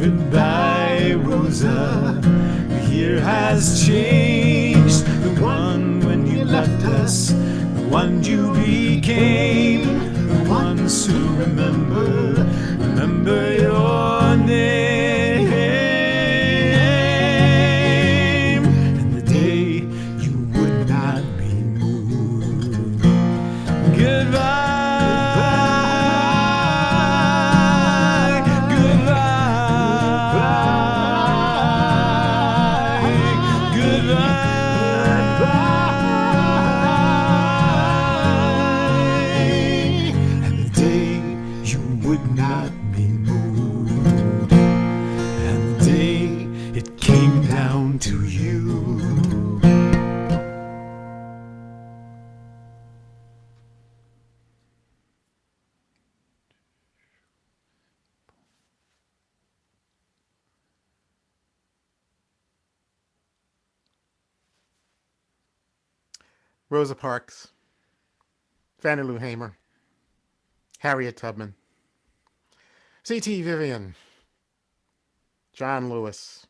Goodbye, Rosa, the year has changed. The one when you left us, the one you became, the ones who remember your name, and the day you would not be moved. Goodbye. Rosa Parks, Fannie Lou Hamer, Harriet Tubman, C.T. Vivian, John Lewis.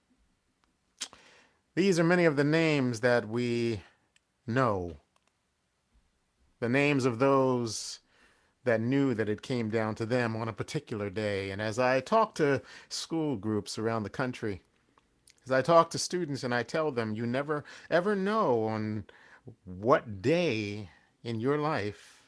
These are many of the names that we know, the names of those that knew that it came down to them on a particular day. And as I talk to school groups around the country, as I talk to students and I tell them, you never ever know on what day in your life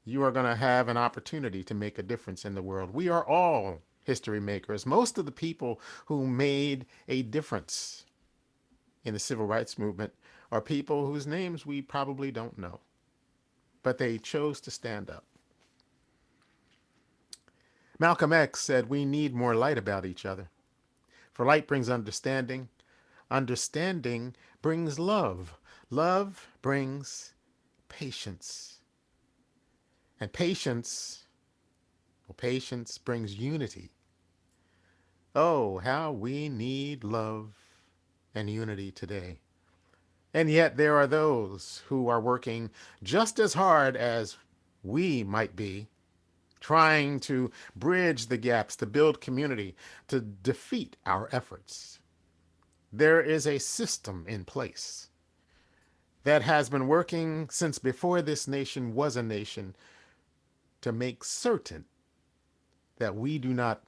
you are going to have an opportunity to make a difference in the world. We are all history makers. Most of the people who made a difference in the civil rights movement are people whose names we probably don't know, but they chose to stand up. Malcolm X said, we need more light about each other. For light brings understanding. Understanding brings love. Love brings patience. And patience brings unity. Oh, how we need love and unity today. And yet there are those who are working just as hard as we might be, trying to bridge the gaps, to build community, to defeat our efforts. There is a system in place that has been working since before this nation was a nation to make certain that we do not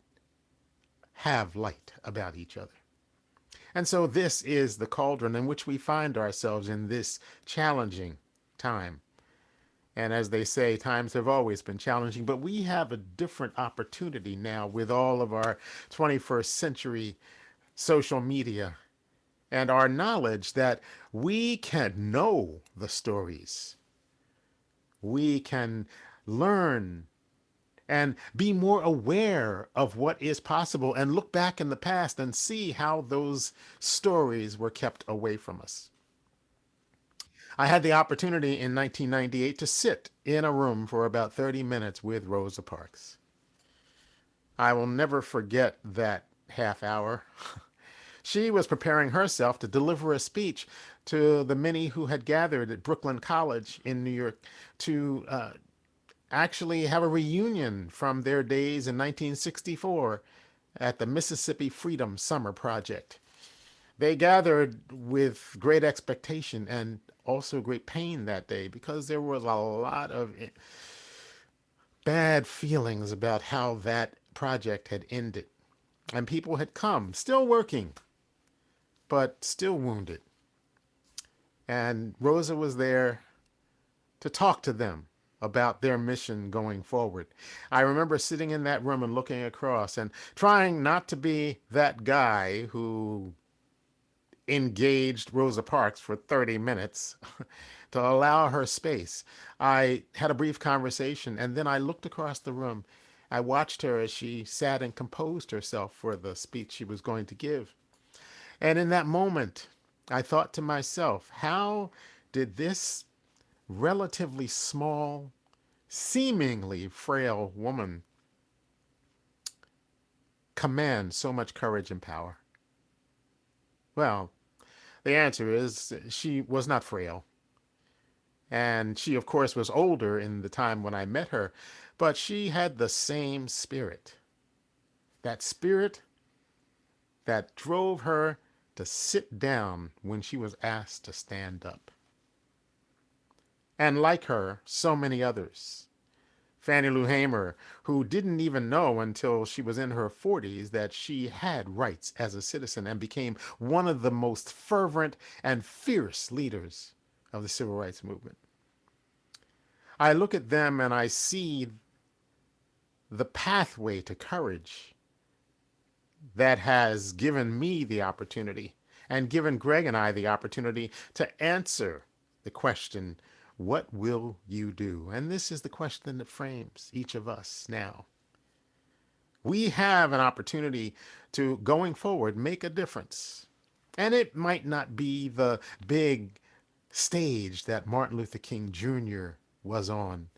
have light about each other. And so this is the cauldron in which we find ourselves in this challenging time. And as they say, times have always been challenging, but we have a different opportunity now with all of our 21st century social media and our knowledge that we can know the stories. We can learn and be more aware of what is possible and look back in the past and see how those stories were kept away from us. I had the opportunity in 1998 to sit in a room for about 30 minutes with Rosa Parks. I will never forget that half hour. She was preparing herself to deliver a speech to the many who had gathered at Brooklyn College in New York to actually have a reunion from their days in 1964 at the Mississippi Freedom Summer Project. They gathered with great expectation and also great pain that day because there was a lot of bad feelings about how that project had ended. And people had come, still working, but still wounded. And Rosa was there to talk to them about their mission going forward. I remember sitting in that room and looking across and trying not to be that guy who engaged Rosa Parks for 30 minutes to allow her space. I had a brief conversation and then I looked across the room. I watched her as she sat and composed herself for the speech she was going to give. And in that moment, I thought to myself, how did this relatively small, seemingly frail woman command so much courage and power? Well, the answer is she was not frail. And she, of course, was older in the time when I met her, but she had the same spirit. That spirit that drove her to sit down when she was asked to stand up. And like her, so many others. Fannie Lou Hamer, who didn't even know until she was in her 40s that she had rights as a citizen and became one of the most fervent and fierce leaders of the civil rights movement. I look at them and I see the pathway to courage that has given me the opportunity and given Greg and I the opportunity to answer the question, what will you do? And this is the question that frames each of us now. We have an opportunity to, going forward, make a difference. And it might not be the big stage that Martin Luther King Jr. was on,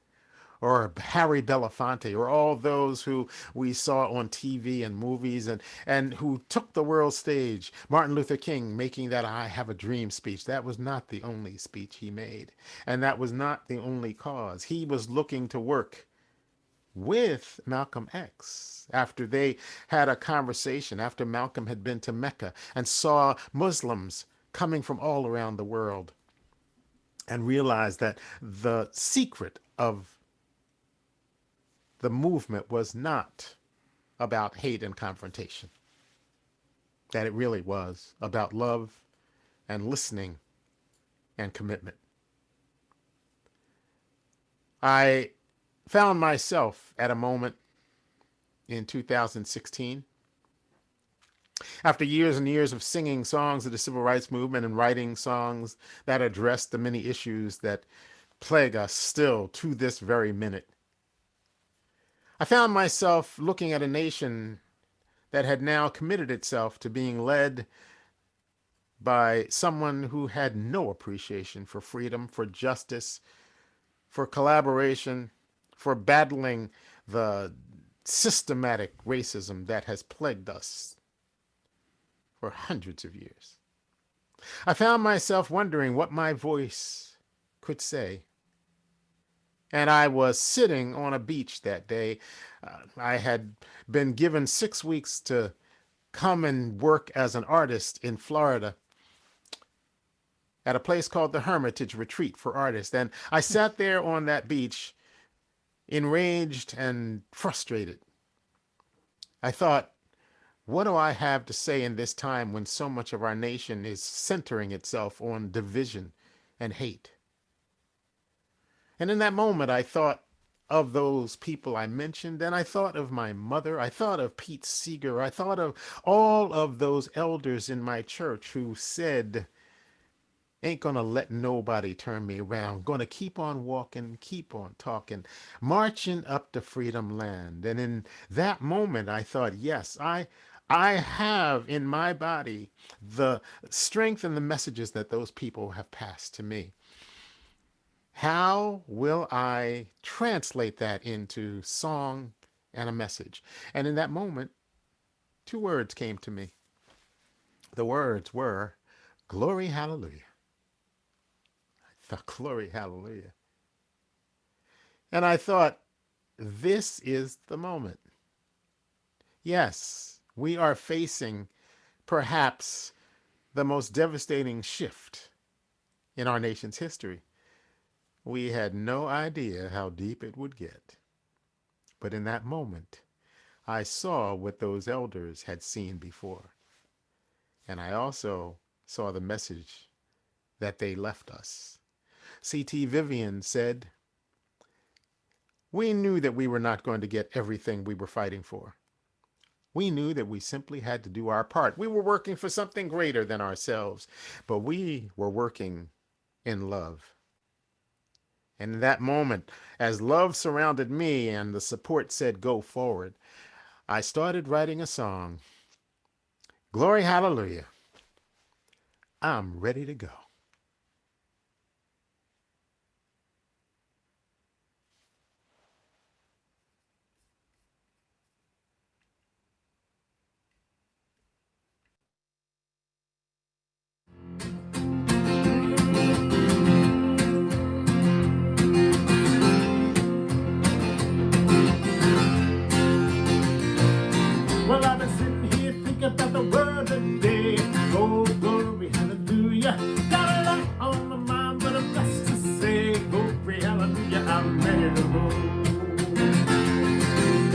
or Harry Belafonte, or all those who we saw on TV and movies and who took the world stage. Martin Luther King making that I Have a Dream speech. That was not the only speech he made. And that was not the only cause. He was looking to work with Malcolm X after they had a conversation, after Malcolm had been to Mecca and saw Muslims coming from all around the world and realized that the secret of the movement was not about hate and confrontation, that it really was about love and listening and commitment. I found myself at a moment in 2016, after years and years of singing songs of the civil rights movement and writing songs that addressed the many issues that plague us still to this very minute, I found myself looking at a nation that had now committed itself to being led by someone who had no appreciation for freedom, for justice, for collaboration, for battling the systematic racism that has plagued us for hundreds of years. I found myself wondering what my voice could say. And I was sitting on a beach that day. I had been given 6 weeks to come and work as an artist in Florida at a place called the Hermitage Retreat for Artists. And I sat there on that beach, enraged and frustrated. I thought, what do I have to say in this time when so much of our nation is centering itself on division and hate? And in that moment, I thought of those people I mentioned, and I thought of my mother. I thought of Pete Seeger. I thought of all of those elders in my church who said, ain't gonna let nobody turn me around. Gonna keep on walking, keep on talking, marching up to freedom land. And in that moment, I thought, yes, I have in my body the strength and the messages that those people have passed to me. How will I translate that into song and a message? And in that moment, two words came to me. The words were, glory, hallelujah. I thought, glory, hallelujah. And I thought, this is the moment. Yes, we are facing perhaps the most devastating shift in our nation's history. We had no idea how deep it would get. But in that moment, I saw what those elders had seen before. And I also saw the message that they left us. C.T. Vivian said, we knew that we were not going to get everything we were fighting for. We knew that we simply had to do our part. We were working for something greater than ourselves, but we were working in love. And in that moment, as love surrounded me and the support said, go forward, I started writing a song. Glory, hallelujah. I'm ready to go. Well, I've been sitting here thinking about the word today. Oh, glory, hallelujah. Got a lot on my mind, but I'm blessed to say, glory, hallelujah, I'm ready to go.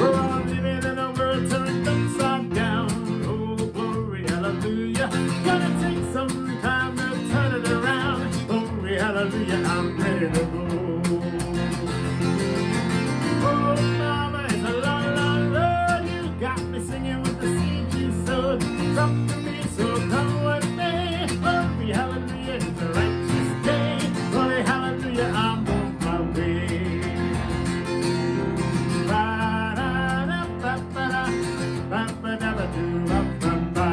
We're all living in a world turned upside down. Oh, glory, hallelujah. Gonna take some time to turn it around. Glory, hallelujah, I'm ready to go. Oh, mama, it's a long, long road. You got me singing with the seeds you sowed. It's up to me, so come what may. Glory, hallelujah, it's a righteous day. Glory, hallelujah, I'm on my way. Ba-da-da-ba-ba-da, ba-ba-da-ba-do-ba-ba-ba.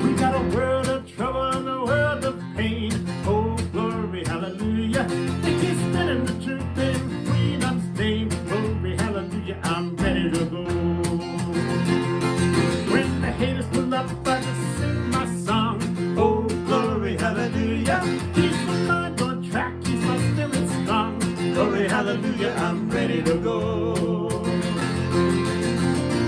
We got a world of trouble and a world of pain. Oh, glory, hallelujah. They keep spinning the truth in freedom's name. Glory, hallelujah, I'm ready to go. When the haters pull up, I just sing my song. Oh, glory, hallelujah. Keeps my mind on track, keeps my spirit strong. Glory, hallelujah, I'm ready to go.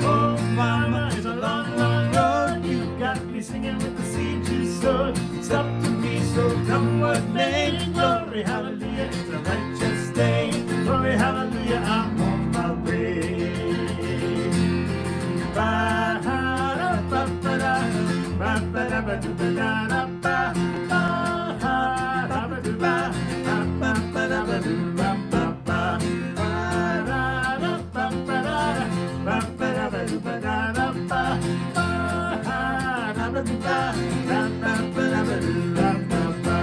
Oh, mama, it's a long, long road. You got me singing with the seeds you sowed. It's up to me, so come what may. Glory, hallelujah, it's a righteous day. Glory, hallelujah, I'm on my way. Ba-da-ba-ba-da, ba-ba-da-ba-do-ba-da-da-ba, ba-da-ba-do-ba, ba-ba-da-ba-do-ba-ba-ba, ba-da-da-ba-ba-da, ba-ba-da-ba-do-ba-da-da-ba, ba-da-ba-do-ba, ba-ba-da-ba-do-ba-ba-ba.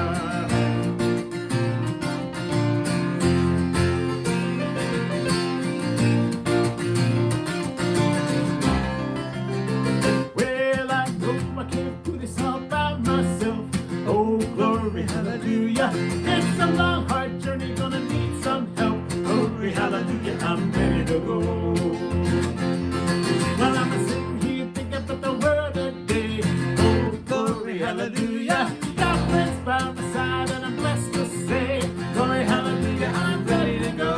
Well, I know I can't do this all by myself. Oh, glory, hallelujah. It's a long, hard journey, gonna need some help. Glory, hallelujah, I'm ready to go. Well, I'm sitting here thinking about the word today. Oh, glory, hallelujah. Got friends by my side, and I'm blessed to say, glory, hallelujah, I'm ready to go.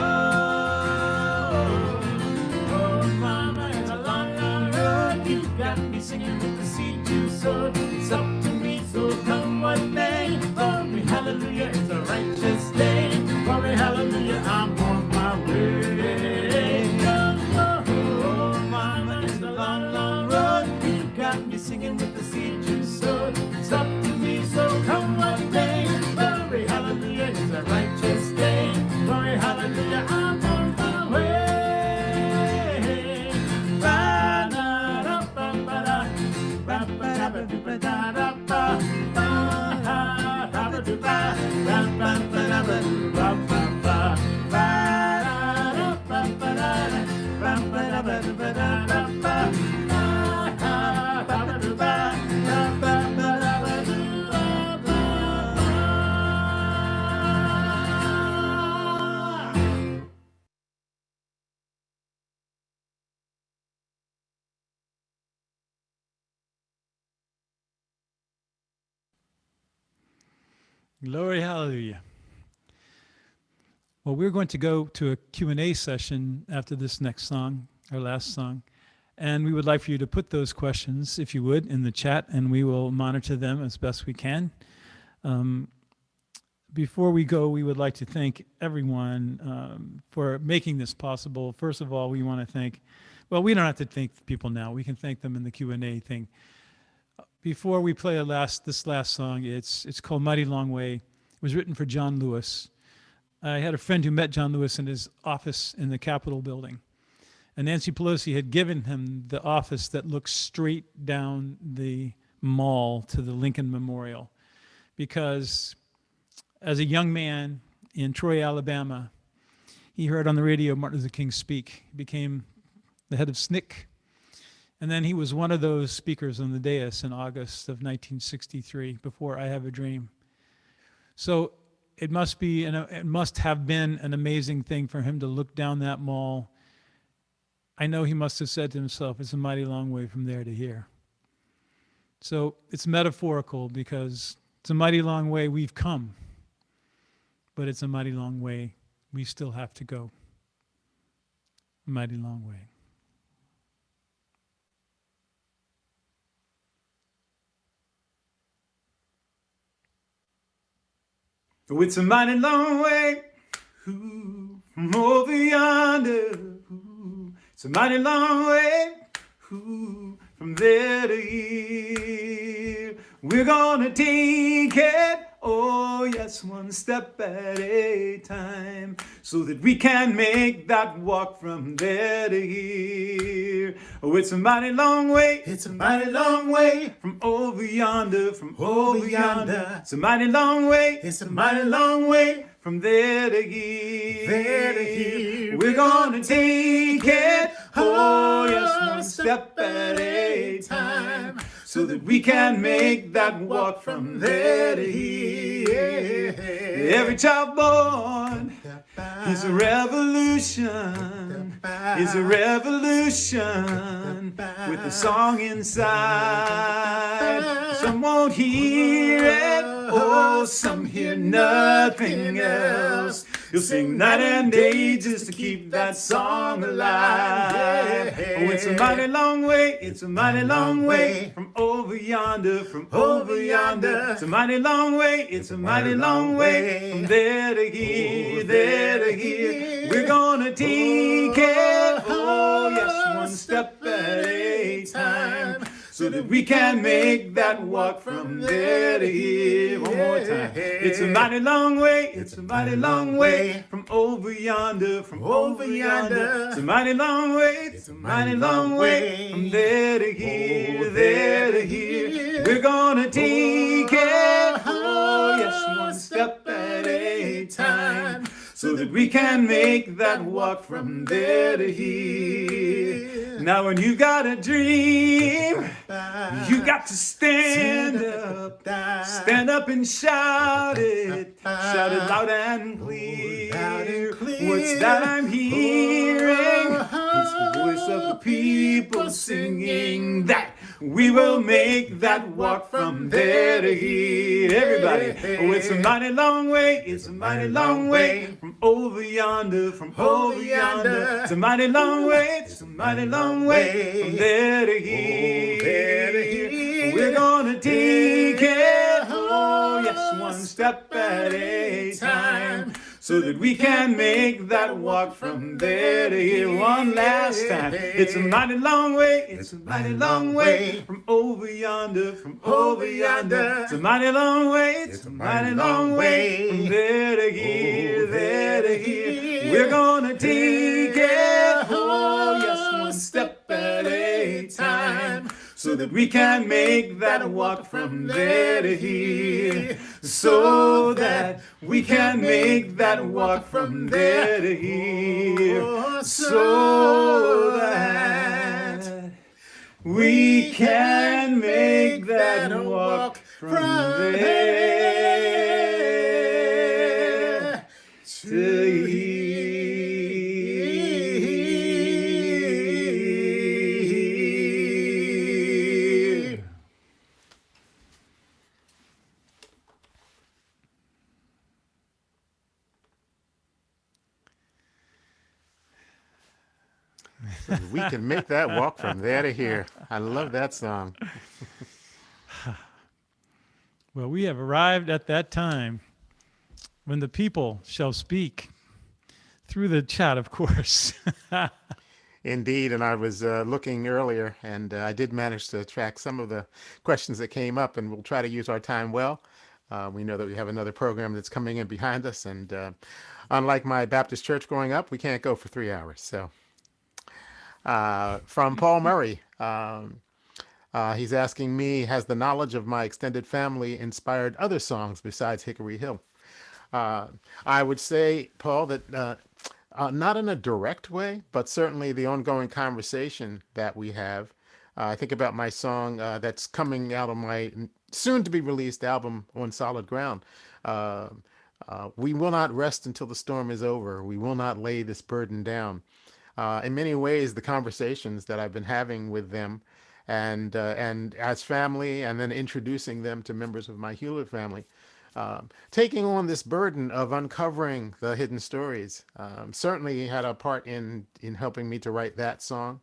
Oh, mama, it's a long, long road. You got me singing with the seed you sowed. It's up to me, so come what may. Glory, hallelujah, it's a righteous day. Glory, hallelujah, I'm on my way. Glory, Glory, hallelujah. Well, we're going to go to a Q&A session after this next song, our last song. And we would like for you to put those questions, if you would, in the chat, and we will monitor them as best we can. Before we go, we would like to thank everyone for making this possible. First of all, we want to thank, well, we don't have to thank people now. We can thank them in the Q&A thing. Before we play this last song, it's called Mighty Long Way. It was written for John Lewis. I had a friend who met John Lewis in his office in the Capitol building. And Nancy Pelosi had given him the office that looks straight down the mall to the Lincoln Memorial. Because as a young man in Troy, Alabama, he heard on the radio Martin Luther King speak. He became the head of SNCC. And then he was one of those speakers on the dais in August of 1963, before I Have a Dream. So it must have been an amazing thing for him to look down that mall. I know he must have said to himself, it's a mighty long way from there to here. So it's metaphorical because it's a mighty long way we've come, but it's a mighty long way we still have to go. A mighty long way. Oh, it's a mighty long way ooh, from over yonder. Ooh, it's a mighty long way ooh, from there to here. We're gonna take it, oh yes, one step at a time, so that we can make that walk from there to here. Oh, it's a mighty long way, It's a mighty long way from over yonder, from over yonder. yonder. It's a mighty long way, It's a mighty long way from there to here. there to here. We're gonna take it, oh yes, one step at a time, so that we can make that walk from there to here. Every child born is a revolution, is a revolution with a song inside. Some won't hear it, oh, some hear nothing else. You'll sing night and day just to keep that song alive. Oh, it's a mighty long way, it's a mighty long way from over yonder, from over yonder. It's a mighty long way, it's a mighty long way from there to here, there to here. We're gonna take it, oh yes, one step at a time, so that we can make that walk from there to here. One more time. It's a mighty long way, it's a mighty long way from over yonder, from over yonder. It's a mighty long way, it's a mighty long way from there to here, there to here. We're gonna take it, oh yes, one step at a time, so that we can make that walk from there to here. Now when you got a dream, you got to stand up and shout it loud and clear. What's that I'm hearing? It's the voice of the people singing that we will make that walk from there to here. Everybody, oh, it's a mighty long way, it's a mighty long way from over yonder, from over yonder. It's a mighty long way, it's a mighty long way from there to here, there to here. We're gonna take it, oh yes, one step at a time, so that we can make that walk from there to here. One last time. It's a mighty long way, it's a mighty long way from over yonder, from over yonder. It's a mighty long way, it's a mighty long way from there to here, there to here. We're gonna take it, oh yes, one step at a time, so that we can make that walk from there to here, so that we can make that walk from there to here, so that we can make that walk from there to here. We can make that walk from there to here. I love that song. Well, we have arrived at that time when the people shall speak through the chat, of course. Indeed, and I was looking earlier, and I did manage to track some of the questions that came up, and we'll try to use our time well. We know that we have another program that's coming in behind us, and unlike my Baptist church growing up, we can't go for 3 hours. So, from Paul Murray, he's asking me, has the knowledge of my extended family inspired other songs besides Hickory Hill? I would say, Paul, that not in a direct way, but certainly the ongoing conversation that we have. I think about my song that's coming out of my soon to be released album, On Solid Ground. We will not rest until the storm is over. We will not lay this burden down. In many ways, the conversations that I've been having with them and as family, and then introducing them to members of my Hewlett family, taking on this burden of uncovering the hidden stories, certainly had a part in helping me to write that song,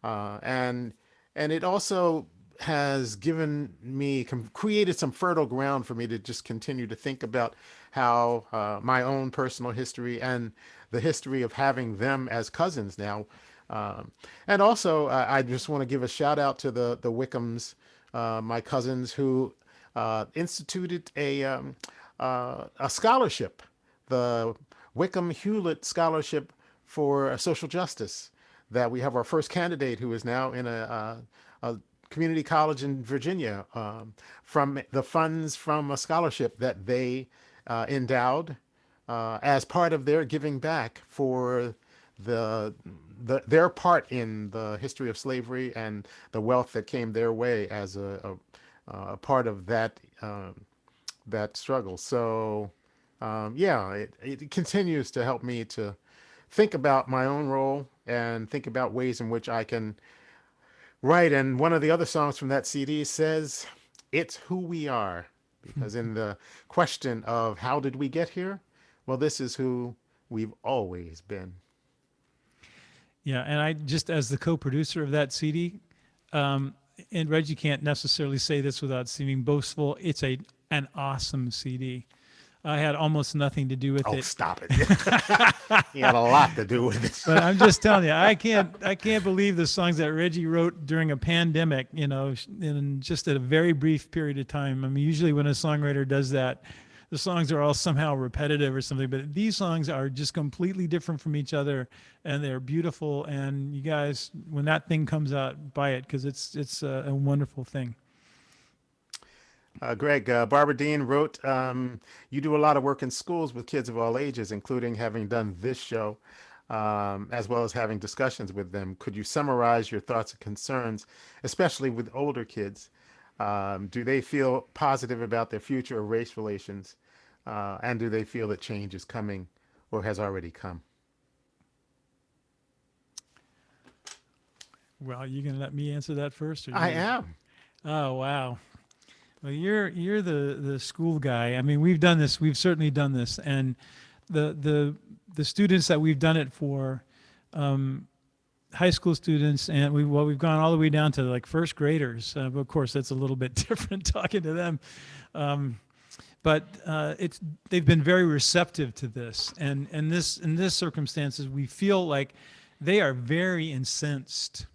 and it also has given me created some fertile ground for me to just continue to think about how my own personal history and the history of having them as cousins now. And also, I just want to give a shout out to the Wickhams, my cousins, who instituted a scholarship, the Wickham Hewlett Scholarship for Social Justice, that we have our first candidate who is now in a community college in Virginia, from the funds from a scholarship that they endowed as part of their giving back for their part in the history of slavery and the wealth that came their way as a part of that struggle. So it continues to help me to think about my own role and think about ways in which I can write. And one of the other songs from that CD says, "It's who we are," because in the question of how did we get here, well, this is who we've always been. Yeah, and I just, as the co-producer of that CD, and Reggie can't necessarily say this without seeming boastful, it's an awesome CD. I had almost nothing to do with Oh, it. stop it. He had a lot to do with it. But I'm just telling you, I can't believe the songs that Reggie wrote during a pandemic, in just a very brief period of time. I mean, usually when a songwriter does that, the songs are all somehow repetitive or something, but these songs are just completely different from each other, and they're beautiful. And you guys, when that thing comes out, buy it, because it's a wonderful thing. Greg, Barbara Dean wrote, you do a lot of work in schools with kids of all ages, including having done this show, as well as having discussions with them. Could you summarize your thoughts and concerns, especially with older kids? Do they feel positive about their future of race relations? And do they feel that change is coming or has already come? Well, you gonna let me answer that first? Or I you? am. Oh, wow. Well, you're the school guy. I mean, we've done this. We've certainly done this, and the students that we've done it for, high school students, and we've gone all the way down to like first graders. Of course, that's a little bit different talking to them, but they've been very receptive to this, and in this circumstances, we feel like they are very incensed.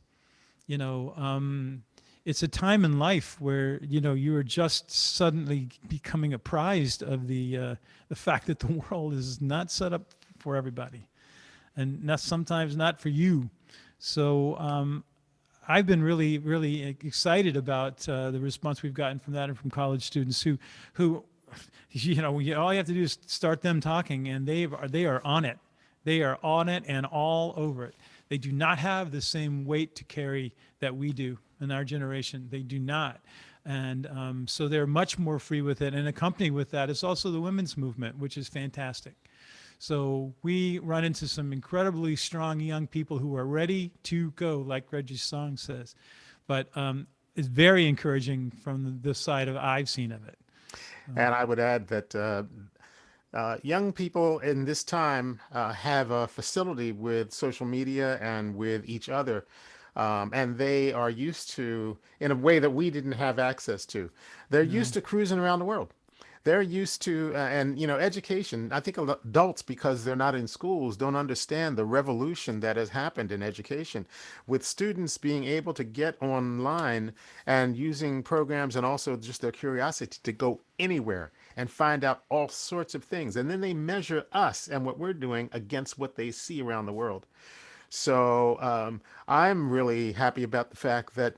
It's a time in life where you are just suddenly becoming apprised of the fact that the world is not set up for everybody, and sometimes not for you. So I've been really, really excited about the response we've gotten from that and from college students who all you have to do is start them talking, and they are on it. They are on it and all over it. They do not have the same weight to carry that we do in our generation. They do not. And so they're much more free with it. And accompanied with that is also the women's movement, which is fantastic. So we run into some incredibly strong young people who are ready to go, like Reggie's song says. But it's very encouraging from the side of I've seen of it. And I would add that young people in this time have a facility with social media and with each other. And they are used to, in a way that we didn't have access to. They're used to cruising around the world. They're used to, and education. I think adults, because they're not in schools, don't understand the revolution that has happened in education, with students being able to get online and using programs and also just their curiosity to go anywhere and find out all sorts of things. And then they measure us and what we're doing against what they see around the world. So I'm really happy about the fact that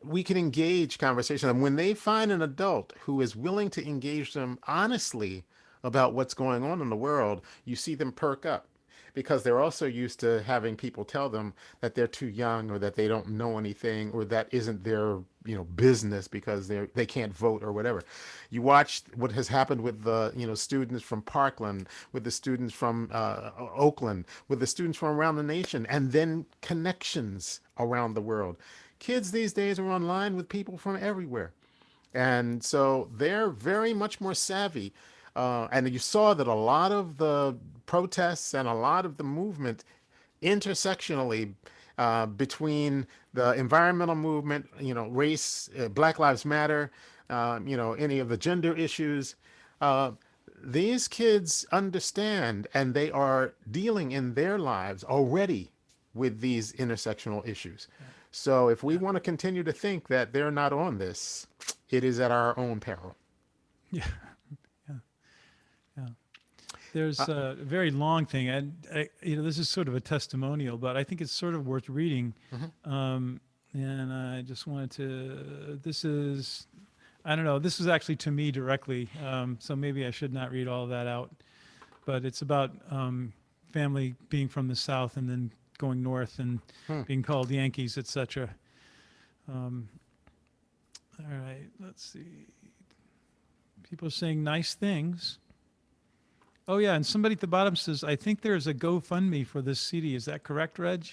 we can engage conversation. And when they find an adult who is willing to engage them honestly about what's going on in the world, you see them perk up, because they're also used to having people tell them that they're too young, or that they don't know anything, or that isn't their business because they can't vote or whatever. You watch what has happened with the students from Parkland, with the students from Oakland, with the students from around the nation, and then connections around the world. Kids these days are online with people from everywhere. And so they're very much more savvy. And you saw that a lot of the protests and a lot of the movement intersectionally between the environmental movement, race, Black Lives Matter, any of the gender issues. These kids understand, and they are dealing in their lives already with these intersectional issues. So if we want to continue to think that they're not on this, it is at our own peril. Yeah, yeah, yeah. There's a very long thing, and this is sort of a testimonial, but I think it's sort of worth reading. And I just wanted to. I don't know. This is actually to me directly, so maybe I should not read all of that out. But it's about family being from the South and then going north and being called Yankees, etc. All right, let's see. People are saying nice things. Oh yeah, and somebody at the bottom says, I think there's a GoFundMe for this CD. Is that correct, Reg?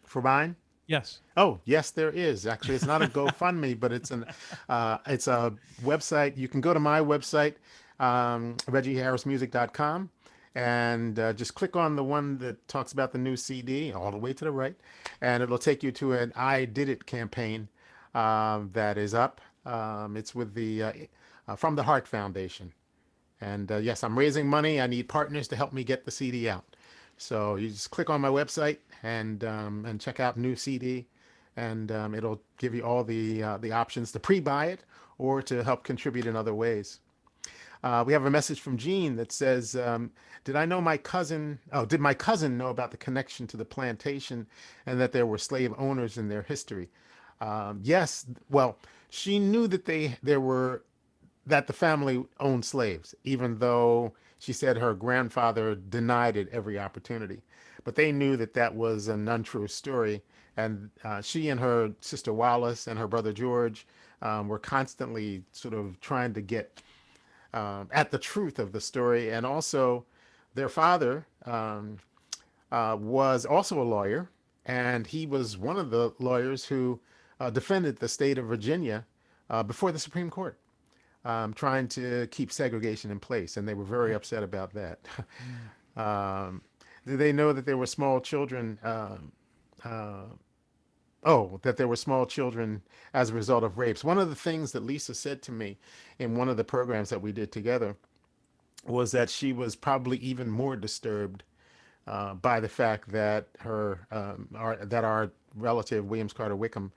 For mine? Yes. Oh, yes, there is. Actually, it's not a GoFundMe, but it's it's a website. You can go to my website, reggieharrismusic.com, and just click on the one that talks about the new CD all the way to the right, and it'll take you to an I Did It campaign that is up. It's with the from the Heart Foundation. And yes, I'm raising money. I need partners to help me get the CD out. So you just click on my website and check out new CD, and it'll give you all the options to pre-buy it or to help contribute in other ways. We have a message from Jean that says, did my cousin know about the connection to the plantation and that there were slave owners in their history? Yes. Well, she knew that that the family owned slaves, even though she said her grandfather denied it every opportunity. But they knew that that was an untrue story. And she and her sister Wallace and her brother George were constantly sort of trying to get at the truth of the story. And also their father was also a lawyer, and he was one of the lawyers who defended the state of Virginia before the Supreme Court, trying to keep segregation in place, and they were very upset about that. Did they know that there were small children? That there were small children as a result of rapes. One of the things that Lisa said to me in one of the programs that we did together was that she was probably even more disturbed by the fact that our relative Williams Carter Wickham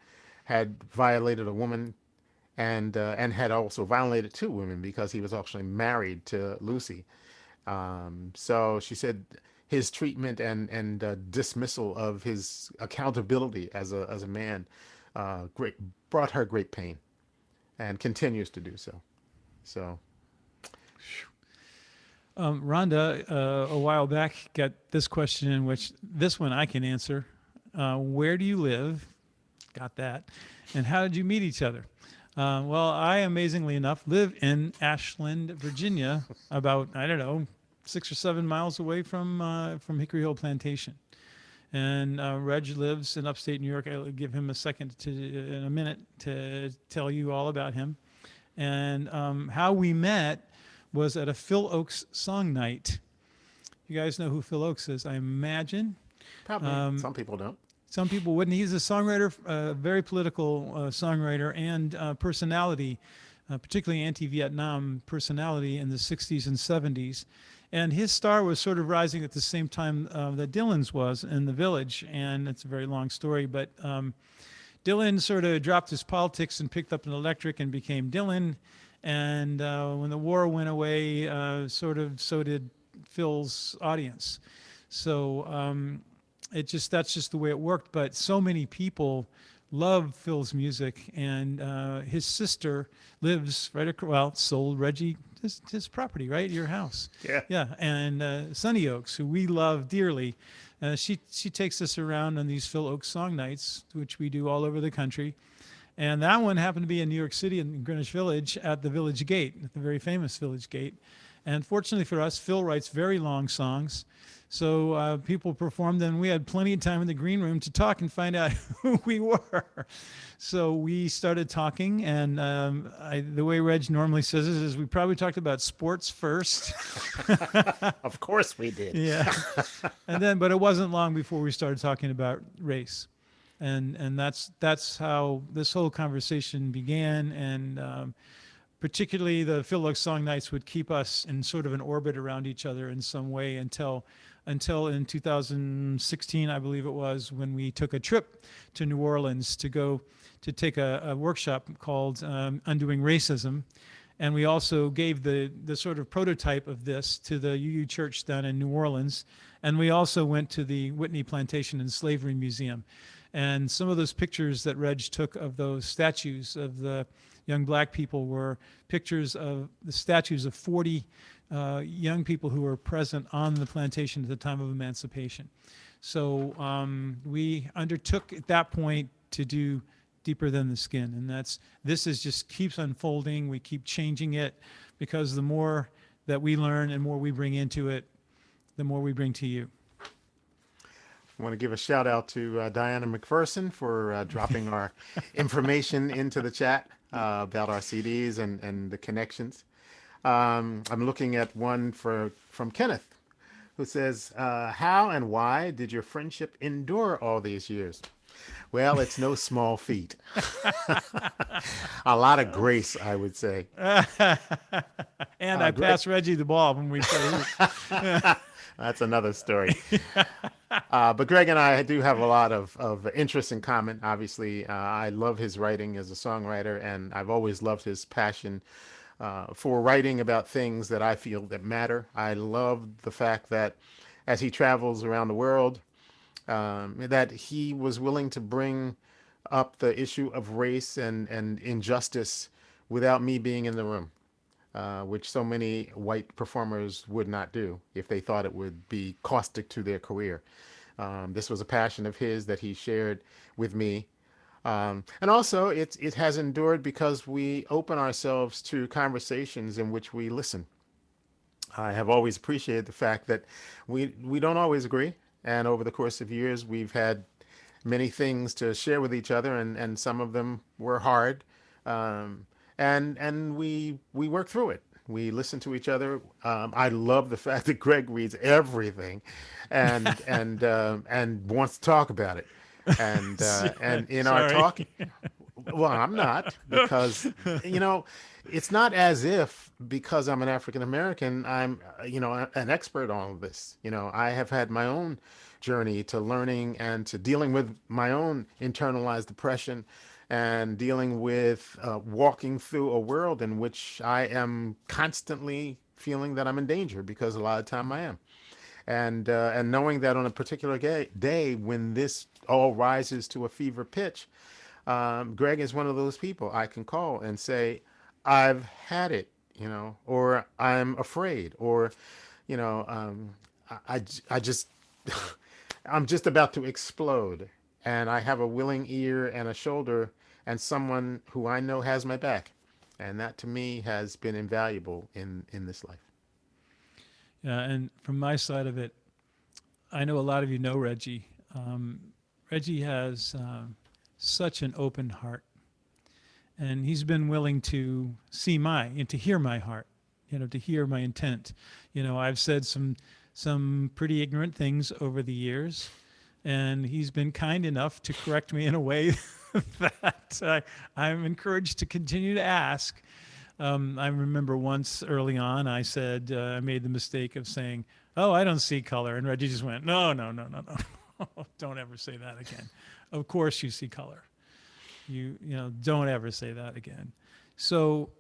had violated a woman, and had also violated two women, because he was actually married to Lucy. So she said his treatment and dismissal of his accountability as a man brought her great pain, and continues to do so. So. Rhonda, a while back, got this question, in which this one I can answer. Where do you live? Got that. And how did you meet each other? Well, I, amazingly enough, live in Ashland, Virginia, about, 6 or 7 miles away from Hickory Hill Plantation. And Reg lives in upstate New York. I'll give him in a minute to tell you all about him. And how we met was at a Phil Oakes song night. You guys know who Phil Oakes is, I imagine. Probably. Some people don't. Some people wouldn't. He's a songwriter, very political songwriter and personality, particularly anti-Vietnam personality in the 60s and 70s. And his star was sort of rising at the same time that Dylan's was in the Village. And it's a very long story, but Dylan sort of dropped his politics and picked up an electric and became Dylan. And when the war went away, so did Phil's audience. So that's just the way it worked. But so many people love Phil's music, and his sister lives right across. Well, sold Reggie his property, right, your house. Yeah. And Sunny Oaks, who we love dearly, she takes us around on these Phil Oakes song nights, which we do all over the country. And that one happened to be in New York City in Greenwich Village at the Village Gate, at the very famous Village Gate. And fortunately for us, Phil writes very long songs. So people performed, and we had plenty of time in the green room to talk and find out who we were. So we started talking, and the way Reg normally says it is we probably talked about sports first. Of course we did. Yeah. But it wasn't long before we started talking about race. And that's how this whole conversation began. And particularly the Phil Oakes song nights would keep us in sort of an orbit around each other in some way until in 2016, I believe it was, when we took a trip to New Orleans to take a workshop called Undoing Racism. And we also gave the sort of prototype of this to the UU Church down in New Orleans. And we also went to the Whitney Plantation and Slavery Museum. And some of those pictures that Reg took of those statues of the young black people were pictures of the statues of 40 young people who were present on the plantation at the time of emancipation. So we undertook at that point to do Deeper Than the Skin. And this just keeps unfolding. We keep changing it, because the more that we learn and more we bring into it, the more we bring to you. I want to give a shout out to Diana McPherson for dropping our information into the chat about our CDs and the connections. I'm looking at one from Kenneth, who says, how and why did your friendship endure all these years? Well, it's no small feat. A lot of grace, I would say. And I passed Reggie the ball when we played. That's another story. But Greg and I do have a lot of interest in common. Obviously, I love his writing as a songwriter, and I've always loved his passion for writing about things that I feel that matter. I love the fact that as he travels around the world, that he was willing to bring up the issue of race and injustice without me being in the room, which so many white performers would not do if they thought it would be caustic to their career. This was a passion of his that he shared with me. And also it has endured because we open ourselves to conversations in which we listen. I have always appreciated the fact that we don't always agree. And over the course of years, we've had many things to share with each other, and some of them were hard. And we work through it. We listen to each other. I love the fact that Greg reads everything and wants to talk about it. And in our talk, well, I'm not, because, it's not as if because I'm an African American, I'm, an expert on this. I have had my own journey to learning and to dealing with my own internalized depression and dealing with walking through a world in which I am constantly feeling that I'm in danger, because a lot of the time I am. And knowing that on a particular day when this all rises to a fever pitch, Greg is one of those people I can call and say, I've had it, or I'm afraid, or, I just, I'm just about to explode, and I have a willing ear and a shoulder and someone who I know has my back. And that to me has been invaluable in this life. Yeah, and from my side of it, I know a lot of you know Reggie. Reggie has such an open heart, and he's been willing to see and to hear my heart. to hear my intent. I've said some pretty ignorant things over the years, and he's been kind enough to correct me in a way that I'm encouraged to continue to ask. I remember once early on, I said, I made the mistake of saying, "Oh, I don't see color." And Reggie just went, "No, no, no, no, no. Don't ever say that again. Of course you see color. Don't ever say that again." So,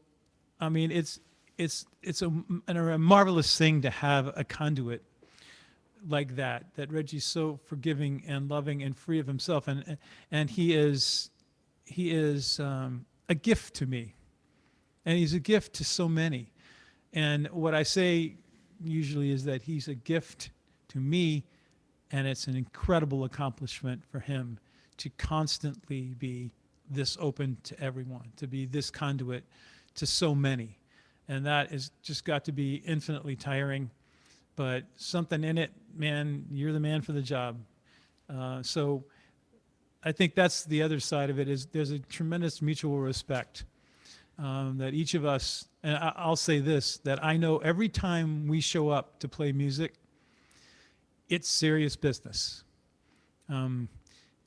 I mean, it's a marvelous thing to have a conduit like that Reggie's so forgiving and loving and free of himself, and he is a gift to me, and he's a gift to so many. And what I say usually is that he's a gift to me, and it's an incredible accomplishment for him to constantly be this open to everyone, to be this conduit to so many. And that is just got to be infinitely tiring, but something in it, man, you're the man for the job. So I think that's the other side of it, is there's a tremendous mutual respect that each of us, and I'll say this, that I know every time we show up to play music, it's serious business.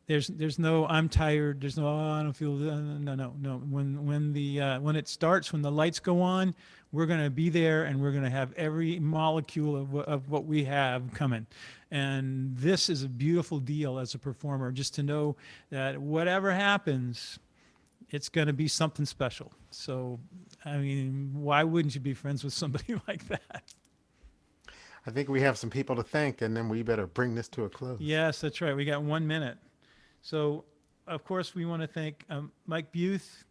There's no I'm tired. There's no I don't feel no. When it starts, when the lights go on, we're going to be there, and we're going to have every molecule of what we have coming. And this is a beautiful deal as a performer, just to know that whatever happens, it's going to be something special. So, I mean, why wouldn't you be friends with somebody like that? I think we have some people to thank, and then we better bring this to a close. Yes, that's right. We got 1 minute. So, of course, we want to thank Mike Buth,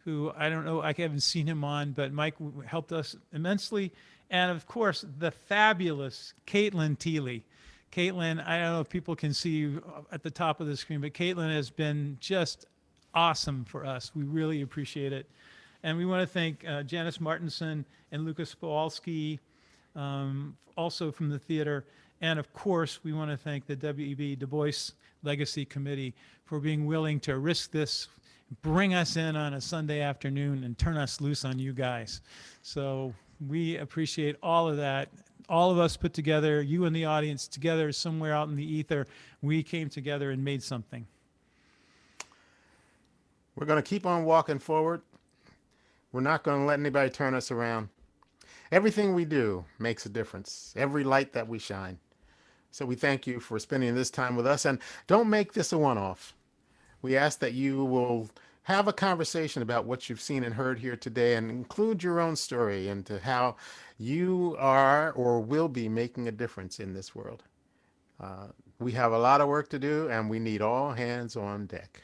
who I don't know, I haven't seen him on, but Mike helped us immensely. And, of course, the fabulous Caitlin Teely. Caitlin, I don't know if people can see you at the top of the screen, but Caitlin has been just awesome for us. We really appreciate it. And we want to thank Janice Martinson and Lucas Spawalski, also from the theater. And of course, we want to thank the W.E.B. Du Bois Legacy Committee for being willing to risk this, bring us in on a Sunday afternoon, and turn us loose on you guys. So we appreciate all of that. All of us put together, you and the audience together somewhere out in the ether, we came together and made something. We're going to keep on walking forward. We're not going to let anybody turn us around. Everything we do makes a difference. Every light that we shine. So we thank you for spending this time with us, and don't make this a one-off. We ask that you will have a conversation about what you've seen and heard here today, and include your own story into how you are or will be making a difference in this world. We have a lot of work to do, and we need all hands on deck.